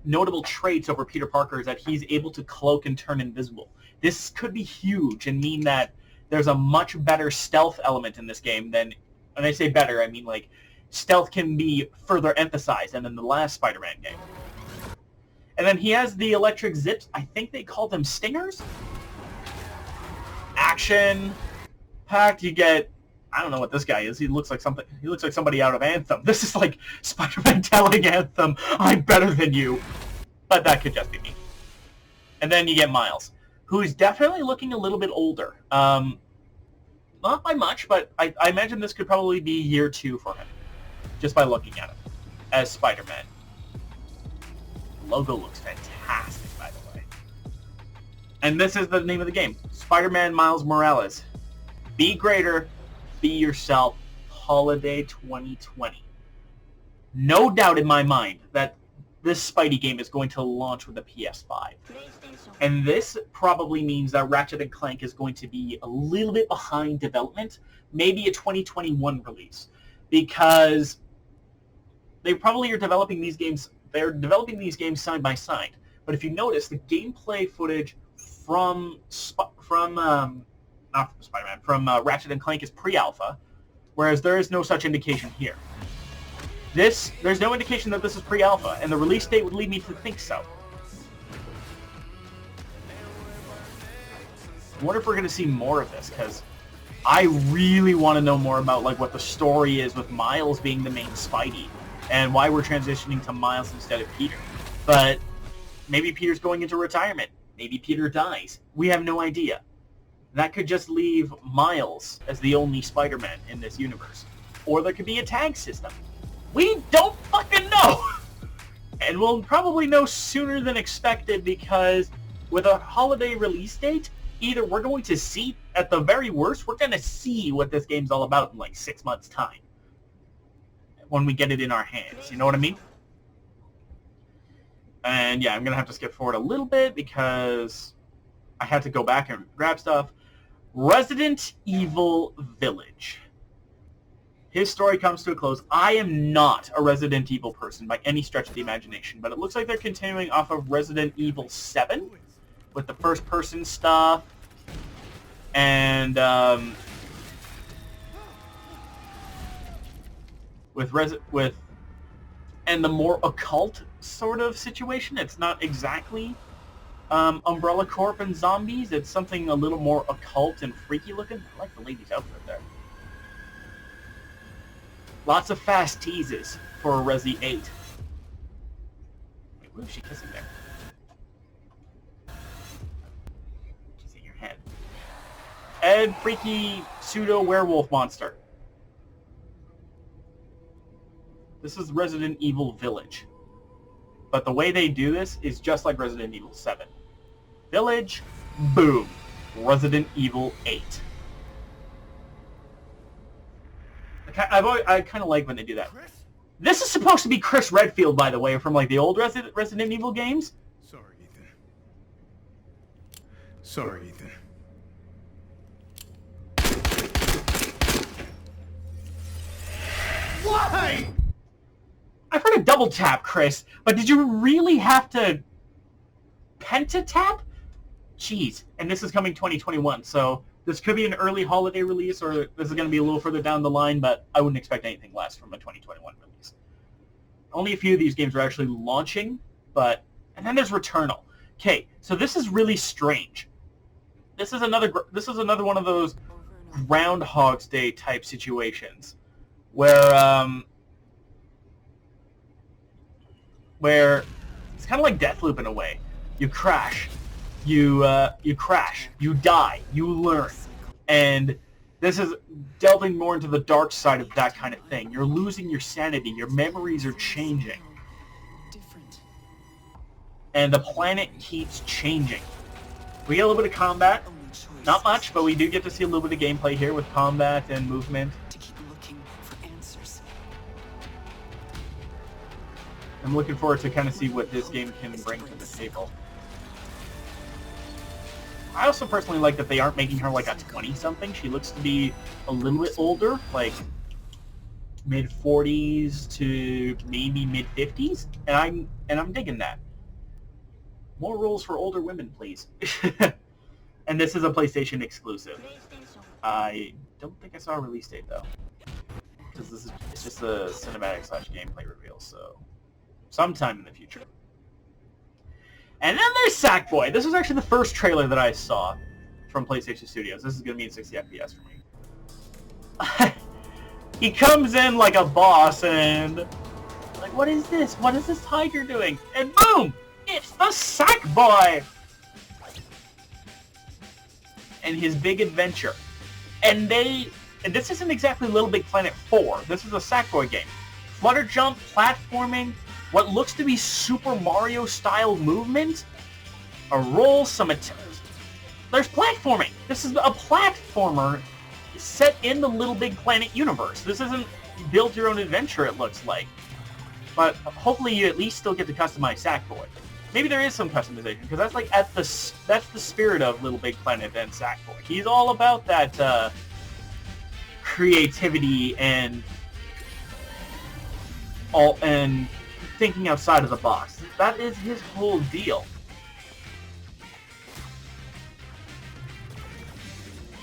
notable traits over Peter Parker is that he's able to cloak and turn invisible. This could be huge and mean that there's a much better stealth element in this game than, when I say better, I mean like stealth can be further emphasized than in the last Spider-Man game. And then he has the electric zips. I think they call them stingers. Action packed. You get, I don't know what this guy is. He looks like something. He looks like somebody out of Anthem. This is like Spider-Man telling Anthem, "I'm better than you," but that could just be me. And then you get Miles, who's definitely looking a little bit older. Not by much, but I imagine this could probably be year 2 for him, just by looking at him as Spider-Man. Logo looks fantastic, by the way. And this is the name of the game. Spider-Man Miles Morales. Be greater, be yourself, holiday 2020. No doubt in my mind that this Spidey game is going to launch with the PS5. And this probably means that Ratchet & Clank is going to be a little bit behind development, maybe a 2021 release, because they probably are developing these games. They're developing these games side by side. But if you notice, the gameplay footage from Ratchet and Clank is pre-alpha, whereas there is no such indication here. There's no indication that this is pre-alpha, and the release date would lead me to think so. I wonder if we're going to see more of this, because I really want to know more about like what the story is with Miles being the main Spidey, and why we're transitioning to Miles instead of Peter. But maybe Peter's going into retirement. Maybe Peter dies. We have no idea. That could just leave Miles as the only Spider-Man in this universe. Or there could be a tag system. We don't fucking know! And we'll probably know sooner than expected, because with a holiday release date, either we're going to see, at the very worst, we're going to see what this game's all about in like 6 months' time. When we get it in our hands. You know what I mean? And yeah, I'm going to have to skip forward a little bit because I had to go back and grab stuff. Resident Evil Village. His story comes to a close. I am not a Resident Evil person by any stretch of the imagination, but it looks like they're continuing off of Resident Evil 7 with the first-person stuff and and the more occult sort of situation. It's not exactly Umbrella Corp and zombies. It's something a little more occult and freaky looking. I like the lady's outfit there. Lots of fast teases for Resi 8. Wait, who is she kissing there? She's in your head. Ed, freaky pseudo werewolf monster. This is Resident Evil Village. But the way they do this is just like Resident Evil 7. Village, boom. Resident Evil 8. I kind of like when they do that. This is supposed to be Chris Redfield, by the way, from like the old Resident Evil games. Sorry, Ethan. Sorry, Ethan. Why? I've heard a double tap, Chris, but did you really have to pentatap? Jeez. And this is coming 2021, so this could be an early holiday release, or this is going to be a little further down the line, but I wouldn't expect anything less from a 2021 release. Only a few of these games are actually launching, but... And then there's Returnal. Okay, so this is really strange. This is another one of those Groundhog's Day type situations, where it's kind of like Deathloop in a way. you crash, you crash, you die, you learn, and this is delving more into the dark side of that kind of thing. You're losing your sanity, your memories are changing, Different. and the planet keeps changing. We get a little bit of combat, Only choice not much, but we do get to see a little bit of gameplay here with combat and movement. to keep looking for answers. I'm looking forward to kind of see what this game can bring to the table. I also personally like that they aren't making her like a 20-something. She looks to be a little bit older, like mid-40s to maybe mid-50s, and I'm digging that. More roles for older women, please. And this is a PlayStation exclusive. I don't think I saw a release date though, because it's just a cinematic / gameplay reveal, so sometime in the future. And then there's Sackboy. This was actually the first trailer that I saw from PlayStation Studios. This is going to be in 60 FPS for me. He comes in like a boss and like, what is this? What is this tiger doing? And boom! It's the Sackboy! And his big adventure. And this isn't exactly Little Big Planet 4. This is a Sackboy game. Flutter jump, platforming, what looks to be Super Mario style movement, a roll, there's platforming. This is a platformer set in the Little Big Planet universe. This isn't build your own adventure, it looks like. But hopefully you at least still get to customize Sackboy. Maybe there is some customization, because that's like that's the spirit of Little Big Planet and Sackboy. He's all about that creativity and thinking outside of the box. That is his whole deal.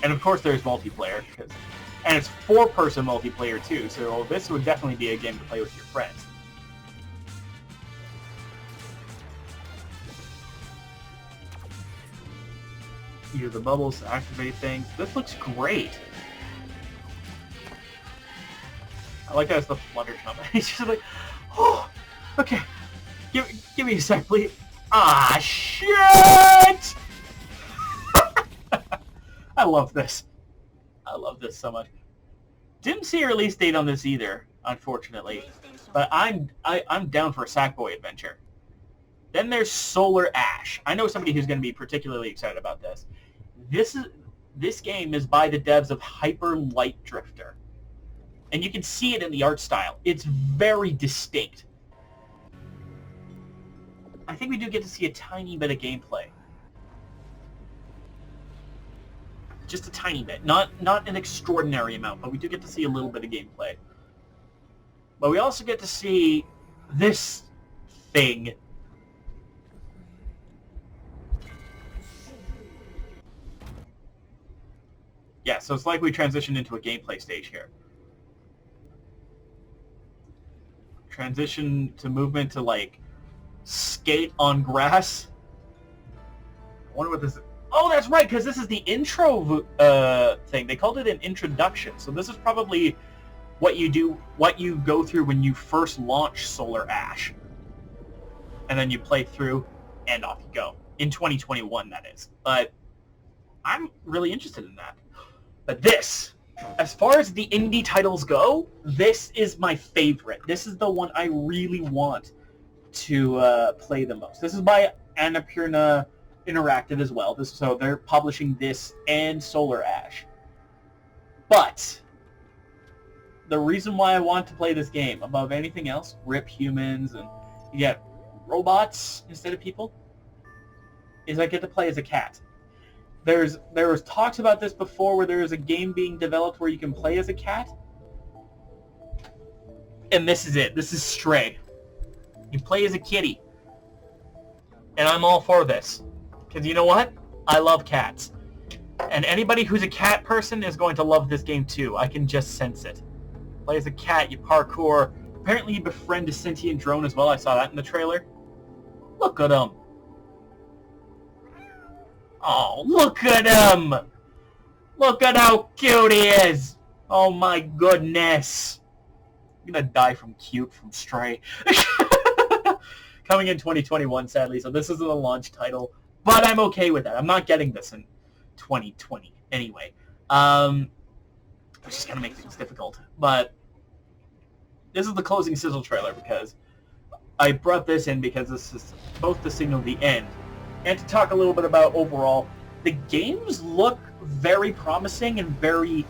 And of course there's multiplayer, and it's 4-person multiplayer too, so this would definitely be a game to play with your friends. Use the bubbles to activate things. This looks great. I like that it's the flutter jump. He's just like, oh, okay, give me a sec, please. Ah, shit! I love this. I love this so much. Didn't see a release date on this either, unfortunately. But I'm down for a Sackboy adventure. Then there's Solar Ash. I know somebody who's going to be particularly excited about this. This game is by the devs of Hyper Light Drifter. And you can see it in the art style. It's very distinct. I think we do get to see a tiny bit of gameplay. Just a tiny bit. Not an extraordinary amount, but we do get to see a little bit of gameplay. But we also get to see this thing. Yeah, so it's like we transitioned into a gameplay stage here. Transition to movement to, like, skate on grass. I wonder what this is. Oh, that's right, because this is the intro thing. They called it an introduction. So this is probably what you go through when you first launch Solar Ash. And then you play through, and off you go. In 2021, that is. But I'm really interested in that. But this, as far as the indie titles go, this is my favorite. This is the one I really want to play the most. This is by Annapurna Interactive as well. So they're publishing this and Solar Ash. But the reason why I want to play this game above anything else, rip humans and you get robots instead of people, is I get to play as a cat. There was talks about this before where there is a game being developed where you can play as a cat. And this is it. This is Stray. You play as a kitty. And I'm all for this. Because you know what? I love cats. And anybody who's a cat person is going to love this game too. I can just sense it. Play as a cat, you parkour. Apparently you befriend a sentient drone as well. I saw that in the trailer. Look at him. Oh, look at him! Look at how cute he is! Oh my goodness. I'm gonna die from cute from Stray. coming in 2021, sadly. So this isn't a launch title, but I'm okay with that. I'm not getting this in 2020 anyway. Which is going to make things difficult. But this is the closing sizzle trailer because I brought this in because this is both to signal the end and to talk a little bit about overall. The games look very promising and very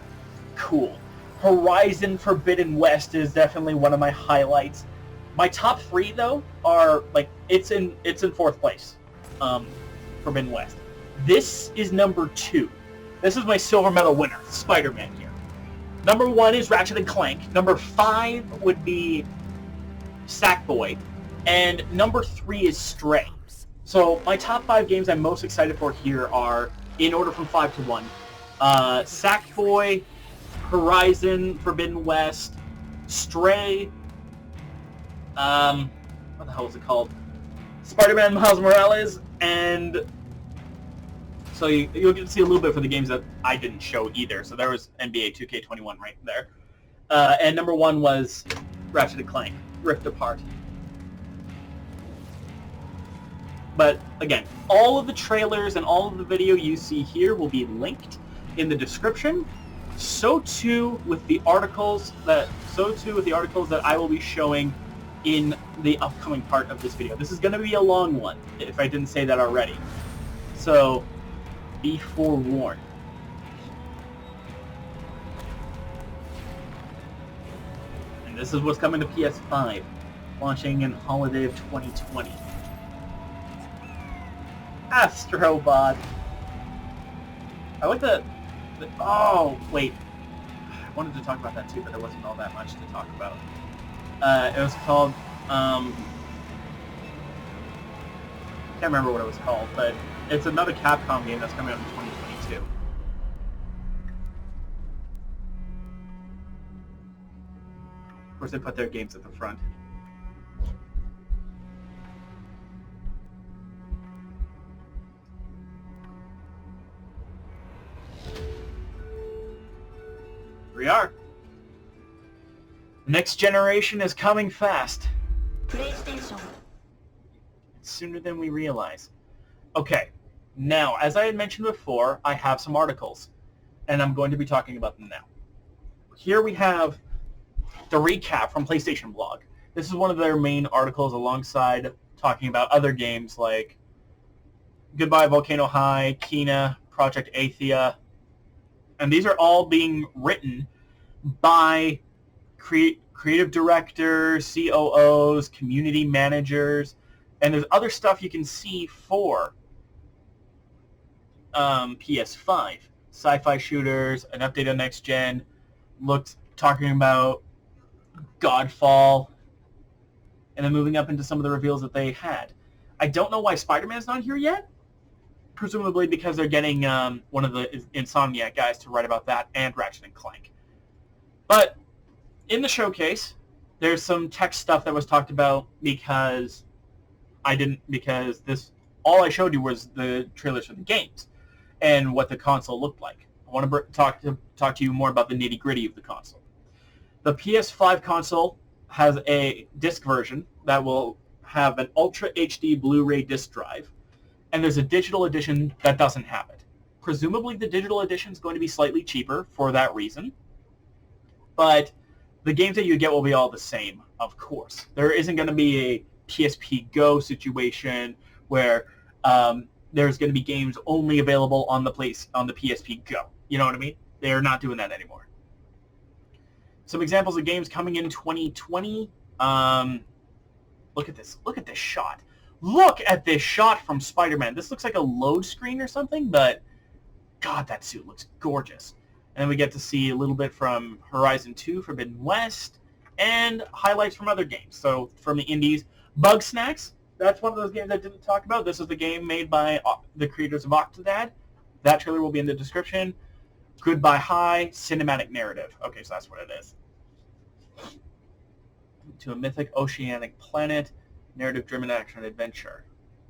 cool. Horizon Forbidden West is definitely one of my highlights. My top 3 though are like it's in 4th place. Forbidden West. This is number 2. This is my silver medal winner, Spider-Man here. Number 1 is Ratchet and Clank. Number 5 would be Sackboy. And number 3 is Stray. So my top 5 games I'm most excited for here are, in order from 5 to 1, Sackboy, Horizon Forbidden West, Stray, what the hell is it called? Spider-Man Miles Morales, and so you'll get to see a little bit for the games that I didn't show either. So there was NBA 2K21 right there. And number 1 was Ratchet & Clank, Rift Apart. But again, all of the trailers and all of the video you see here will be linked in the description. So too with the articles that I will be showing in the upcoming part of this video. This is going to be a long one, if I didn't say that already. So be forewarned. And this is what's coming to PS5, launching in holiday of 2020. Astrobot. I like the oh, wait. I wanted to talk about that too, but there wasn't all that much to talk about. It was called, can't remember what it was called, but it's another Capcom game that's coming out in 2022. Of course, they put their games at the front. Here we are. Next generation is coming fast. PlayStation. Sooner than we realize. Okay, now, as I had mentioned before, I have some articles, and I'm going to be talking about them now. Here we have the recap from PlayStation Blog. This is one of their main articles alongside talking about other games like Goodbye Volcano High, Kena, Project Athia, and these are all being written by creative directors, COOs, community managers, and there's other stuff you can see for PS5. Sci-fi shooters, an update on next gen, talking about Godfall, and then moving up into some of the reveals that they had. I don't know why Spider-Man's not here yet. Presumably because they're getting one of the Insomniac guys to write about that and Ratchet and Clank. But in the showcase, there's some tech stuff that was talked about because all I showed you was the trailers for the games and what the console looked like. I want to talk to you more about the nitty-gritty of the console. The PS5 console has a disc version that will have an Ultra HD Blu-ray disc drive, and there's a digital edition that doesn't have it. Presumably the digital edition is going to be slightly cheaper for that reason, but the games that you get will be all the same, of course. There isn't going to be a PSP Go situation where there's going to be games only available on the PSP Go. You know what I mean? They're not doing that anymore. Some examples of games coming in 2020. Look at this. Look at this shot. Look at this shot from Spider-Man. This looks like a load screen or something, but God, that suit looks gorgeous. And then we get to see a little bit from Horizon 2, Forbidden West, and highlights from other games. So from the indies, Bug Snacks. That's one of those games I didn't talk about. This is the game made by the creators of Octodad. That trailer will be in the description. Goodbye High, cinematic narrative. Okay, so that's what it is. To a mythic oceanic planet, narrative-driven action adventure,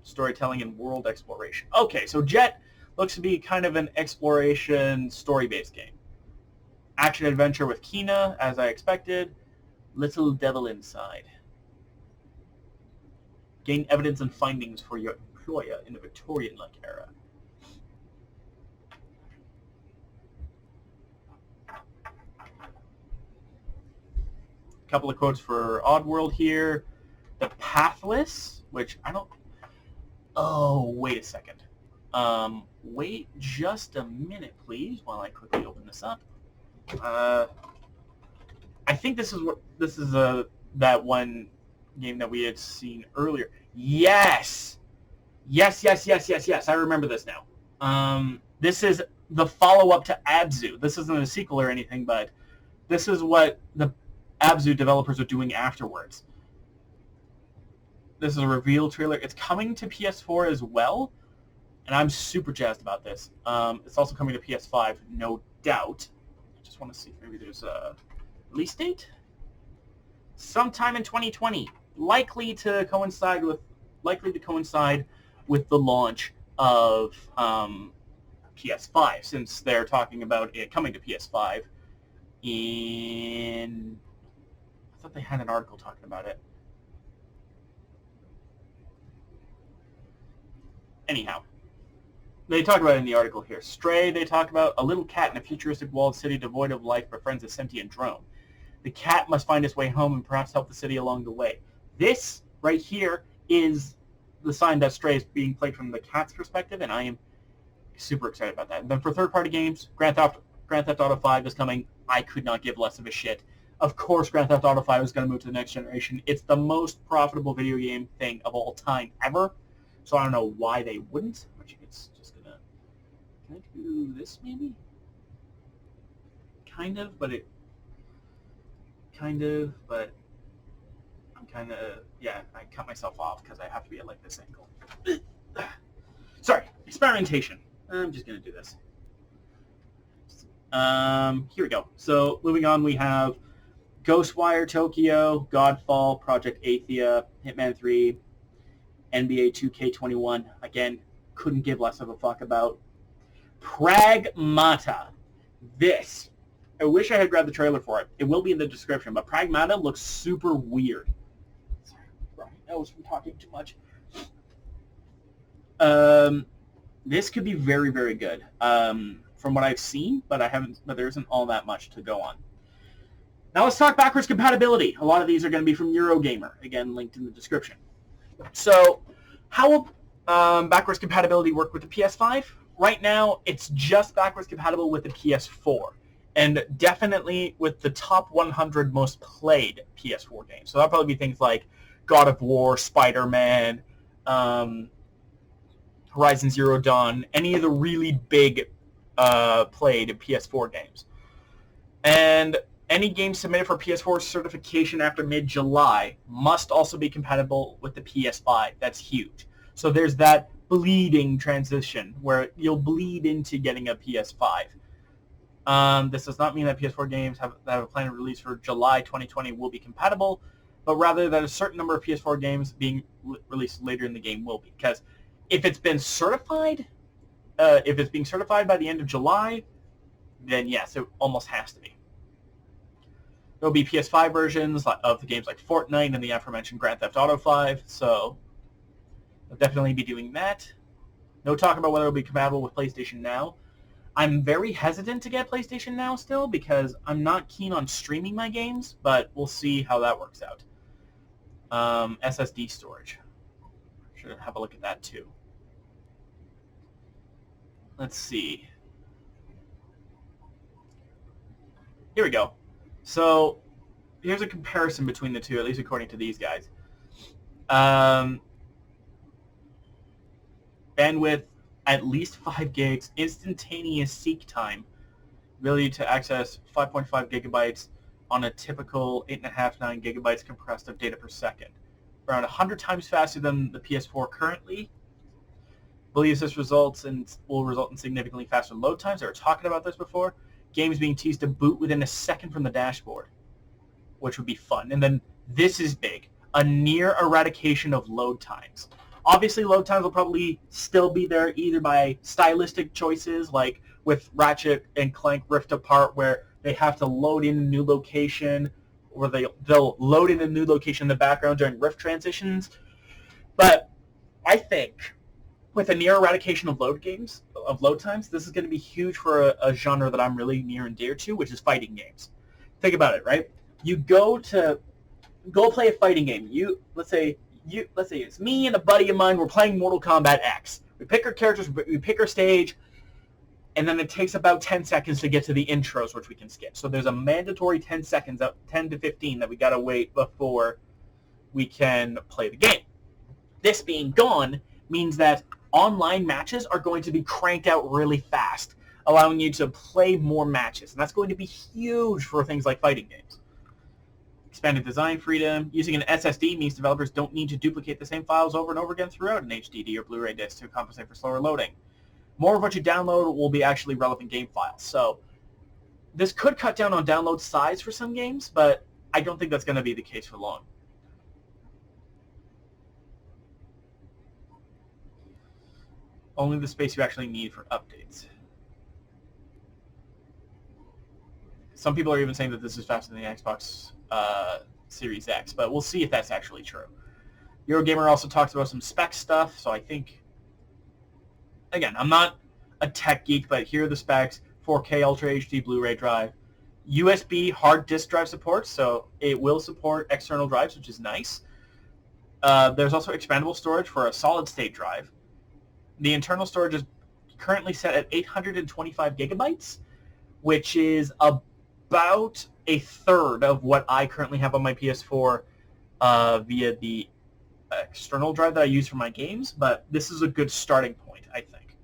storytelling and world exploration. Okay, so Jet looks to be kind of an exploration, story-based game. Action adventure with Kena, as I expected. Little Devil Inside. Gain evidence and findings for your employer in the Victorian-like era. A couple of quotes for Oddworld here. The Pathless, which I don't... Oh, wait a second. Wait just a minute, please, while I quickly open this up. I think this is that one game that we had seen earlier. Yes! Yes. I remember this now. This is the follow-up to Abzu. This isn't a sequel or anything, but this is what the Abzu developers are doing afterwards. This is a reveal trailer. It's coming to PS4 as well, and I'm super jazzed about this. It's also coming to PS5, no doubt. I just want to see if maybe there's a release date. Sometime in 2020, likely to coincide with the launch of PS5, since they're talking about it coming to PS5 in... I thought they had an article talking about it. Anyhow, they talk about it in the article here. Stray, they talk about a little cat in a futuristic walled city devoid of life befriends a sentient drone. The cat must find its way home and perhaps help the city along the way. This right here is the sign that Stray is being played from the cat's perspective, and I am super excited about that. And then for third-party games, Grand Theft Auto 5 is coming. I could not give less of a shit. Of course, Grand Theft Auto 5 is going to move to the next generation. It's the most profitable video game thing of all time ever. So I don't know why they wouldn't. But it's just gonna... Can I do this maybe? Kind of, but I'm kind of... Yeah, I cut myself off because I have to be at like this angle. Sorry, experimentation. I'm just gonna do this. Here we go. So moving on, we have Ghostwire Tokyo, Godfall, Project Athia, Hitman 3, NBA 2K21. Again, couldn't give less of a fuck about. Pragmata. This. I wish I had grabbed the trailer for it. It will be in the description, but Pragmata looks super weird. Sorry, I was from talking too much. This could be very, very good. From what I've seen, but there isn't all that much to go on. Now let's talk backwards compatibility. A lot of these are going to be from Eurogamer, again linked in the description. So, how will backwards compatibility work with the PS5? Right now, it's just backwards compatible with the PS4, and definitely with the top 100 most played PS4 games. So that'll probably be things like God of War, Spider-Man, Horizon Zero Dawn, any of the really big played PS4 games. And any game submitted for PS4 certification after mid-July must also be compatible with the PS5. That's huge. So there's that bleeding transition where you'll bleed into getting a PS5. This does not mean that PS4 games that have a planned release for July 2020 will be compatible, but rather that a certain number of PS4 games being released later in the game will be. Because if it's been certified, if it's being certified by the end of July, then yes, it almost has to be. There'll be PS5 versions of the games like Fortnite and the aforementioned Grand Theft Auto 5, so they'll definitely be doing that. No talk about whether it'll be compatible with PlayStation Now. I'm very hesitant to get PlayStation Now still because I'm not keen on streaming my games, but we'll see how that works out. SSD storage. Should have a look at that too. Let's see. Here we go. So here's a comparison between the two, at least according to these guys. Bandwidth, at least 5 gigs, instantaneous seek time, ability to access 5.5 gigabytes on a typical 8.5-9 gigabytes compressed of data per second. Around 100 times faster than the PS4 currently. Believes this will result in significantly faster load times. They were talking about this before. Games being teased to boot within a second from the dashboard, which would be fun. And then this is big. A near eradication of load times. Obviously, load times will probably still be there either by stylistic choices, like with Ratchet and Clank Rift Apart, where they have to load in a new location, or they'll load in a new location in the background during Rift transitions. But I think with a near eradication of load times, this is going to be huge for a genre that I'm really near and dear to, which is fighting games. Think about it, right? You go play a fighting game. Let's say it's me and a buddy of mine. We're playing Mortal Kombat X. We pick our characters, we pick our stage, and then it takes about 10 seconds to get to the intros, which we can skip. So there's a mandatory 10 seconds, 10 to 15, that we got to wait before we can play the game. This being gone means that online matches are going to be cranked out really fast, allowing you to play more matches. And that's going to be huge for things like fighting games. Expanded design freedom. Using an SSD means developers don't need to duplicate the same files over and over again throughout an HDD or Blu-ray disc to compensate for slower loading. More of what you download will be actually relevant game files. So this could cut down on download size for some games, but I don't think that's going to be the case for long. Only the space you actually need for updates. Some people are even saying that this is faster than the Xbox Series X, but we'll see if that's actually true. Eurogamer also talks about some spec stuff, so I think, again, I'm not a tech geek, but here are the specs. 4K Ultra HD Blu-ray drive. USB hard disk drive support, so it will support external drives, which is nice. There's also expandable storage for a solid-state drive. The internal storage is currently set at 825 gigabytes, which is about a third of what I currently have on my PS4 via the external drive that I use for my games, but this is a good starting point, I think.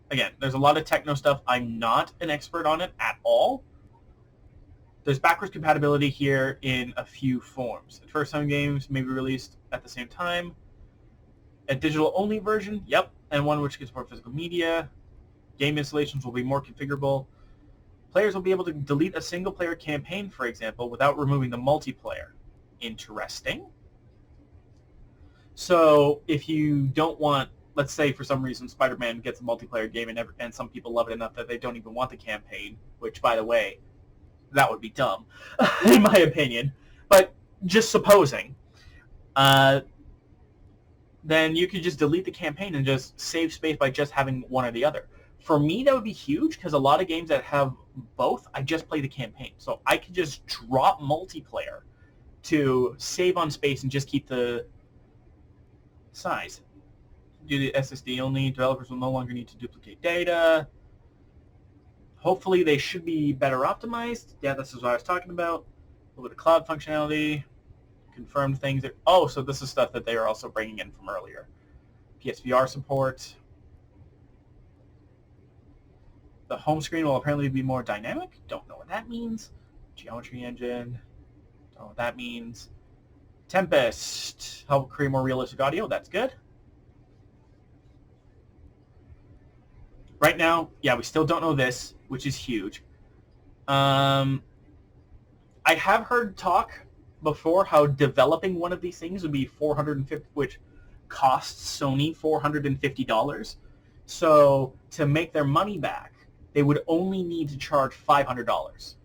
Again, there's a lot of techno stuff. I'm not an expert on it at all. There's backwards compatibility here in a few forms. At first, some games may be released at the same time. A digital-only version, yep, and one which can support physical media. Game installations will be more configurable. Players will be able to delete a single-player campaign, for example, without removing the multiplayer. Interesting. So if you don't want, let's say for some reason Spider-Man gets a multiplayer game and some people love it enough that they don't even want the campaign, which, by the way, that would be dumb, in my opinion. But just supposing, then you could just delete the campaign and just save space by just having one or the other. For me, that would be huge because a lot of games that have both, I just play the campaign. So I could just drop multiplayer to save on space and just keep the size. Do the SSD only. Developers will no longer need to duplicate data. Hopefully they should be better optimized. Yeah, this is what I was talking about. A little bit of cloud functionality. Confirmed things. So this is stuff that they are also bringing in from earlier. PSVR support. The home screen will apparently be more dynamic. Don't know what that means. Geometry engine. Don't know what that means. Tempest. Help create more realistic audio. That's good. Right now, yeah, we still don't know this, which is huge. I have heard talk before how developing one of these things would be $450, which costs Sony $450. So to make their money back, they would only need to charge $500,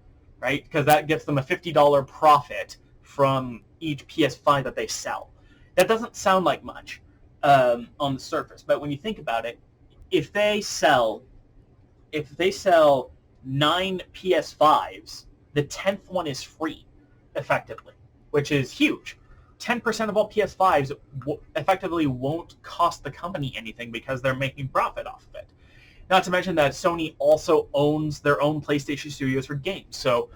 right? Because that gets them a $50 profit from each PS5 that they sell. That doesn't sound like much on the surface, but when you think about it, if they sell 9 PS5s, the 10th one is free, effectively, which is huge. 10% of all PS5s effectively won't cost the company anything because they're making profit off of it. Not to mention that Sony also owns their own PlayStation Studios for games, so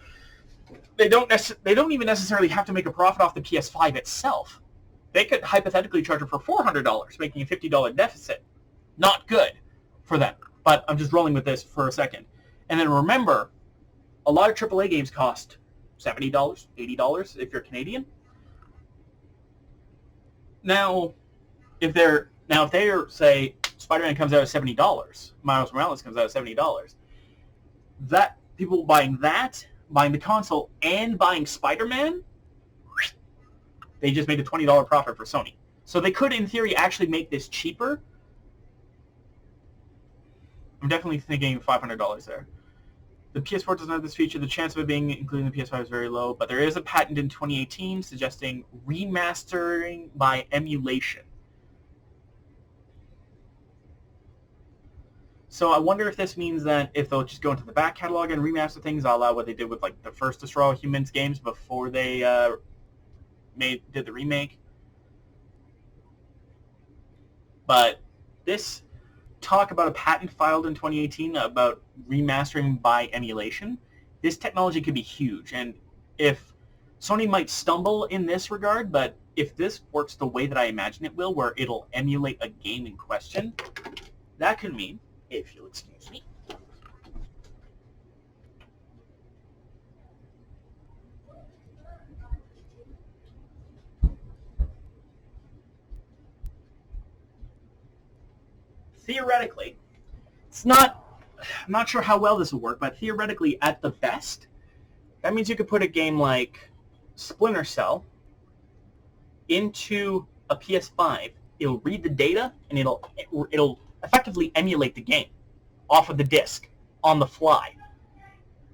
they don't even necessarily have to make a profit off the PS5 itself. They could hypothetically charge it for $400, making a $50 deficit. Not good for them, but I'm just rolling with this for a second. And then remember, a lot of AAA games cost $70, $80 if you're Canadian. Now, if they're say Spider-Man comes out at $70, Miles Morales comes out at $70, that people buying the console and buying Spider-Man, they just made a $20 profit for Sony. So they could, in theory, actually make this cheaper. I'm definitely thinking $500 there. The PS4 doesn't have this feature. The chance of it being included in the PS5 is very low, but there is a patent in 2018 suggesting remastering by emulation. So I wonder if this means that if they'll just go into the back catalog and remaster things, a la what they did with like the first Destroy All Humans games before they did the remake. But this talk about a patent filed in 2018 about remastering by emulation, this technology could be huge. And if Sony might stumble in this regard, but if this works the way that I imagine it will, where it'll emulate a game in question, that could mean, if you'll excuse me, theoretically, I'm not sure how well this will work, but theoretically, at the best, that means you could put a game like Splinter Cell into a PS5. It'll read the data, and it'll effectively emulate the game off of the disc on the fly,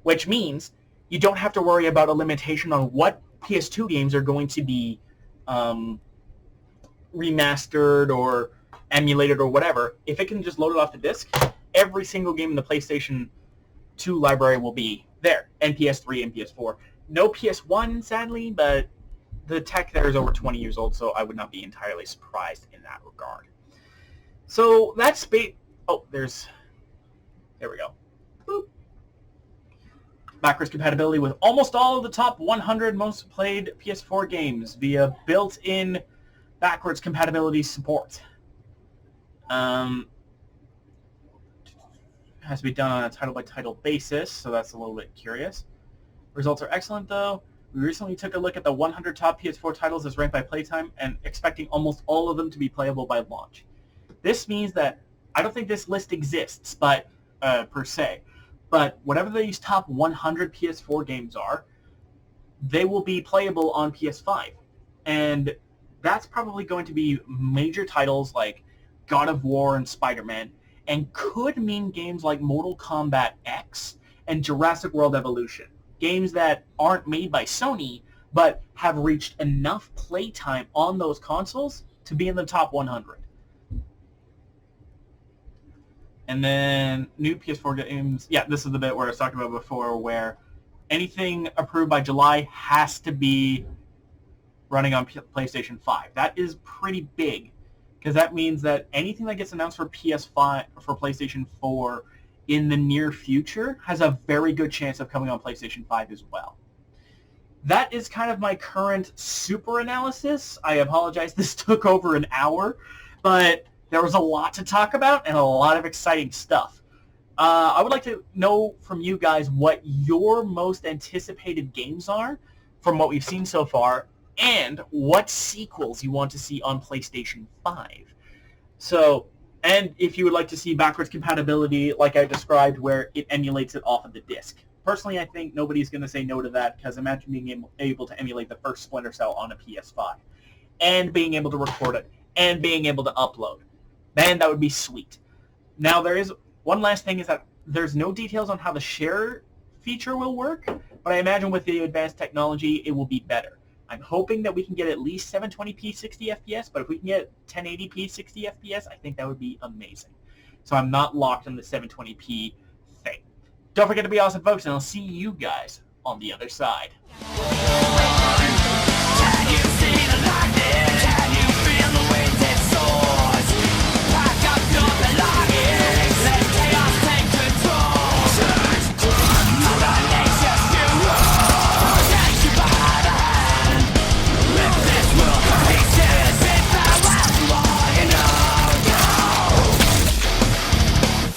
which means you don't have to worry about a limitation on what PS2 games are going to be remastered or emulated or whatever. If it can just load it off the disc, every single game in the PlayStation 2 library will be there, and PS3 and PS4. No PS1, sadly, but the tech there is over 20 years old, so I would not be entirely surprised in that regard. So that's oh, there we go. Boop. Backwards compatibility with almost all of the top 100 most played PS4 games via built-in backwards compatibility support. Has to be done on a title-by-title basis, so that's a little bit curious. Results are excellent, though. We recently took a look at the 100 top PS4 titles as ranked by playtime, and expecting almost all of them to be playable by launch. This means that I don't think this list exists, but per se. But whatever these top 100 PS4 games are, they will be playable on PS5. And that's probably going to be major titles like God of War and Spider-Man, and could mean games like Mortal Kombat X and Jurassic World Evolution. Games that aren't made by Sony, but have reached enough playtime on those consoles to be in the top 100. And then new PS4 games. Yeah, this is the bit where I was talking about before, where anything approved by July has to be running on PlayStation 5. That is pretty big, because that means that anything that gets announced for PS5, for PlayStation 4 in the near future has a very good chance of coming on PlayStation 5 as well. That is kind of my current super analysis. I apologize, this took over an hour, but there was a lot to talk about and a lot of exciting stuff. I would like to know from you guys what your most anticipated games are from what we've seen so far, and what sequels you want to see on PlayStation 5. So, and if you would like to see backwards compatibility, like I described, where it emulates it off of the disc. Personally, I think nobody's going to say no to that, because imagine being able to emulate the first Splinter Cell on a PS5, and being able to record it, and being able to upload. Man, that would be sweet. Now, there is one last thing, is that there's no details on how the share feature will work, but I imagine with the advanced technology, it will be better. I'm hoping that we can get at least 720p 60 FPS, but if we can get 1080p 60 FPS, I think that would be amazing. So I'm not locked on the 720p thing. Don't forget to be awesome, folks, and I'll see you guys on the other side.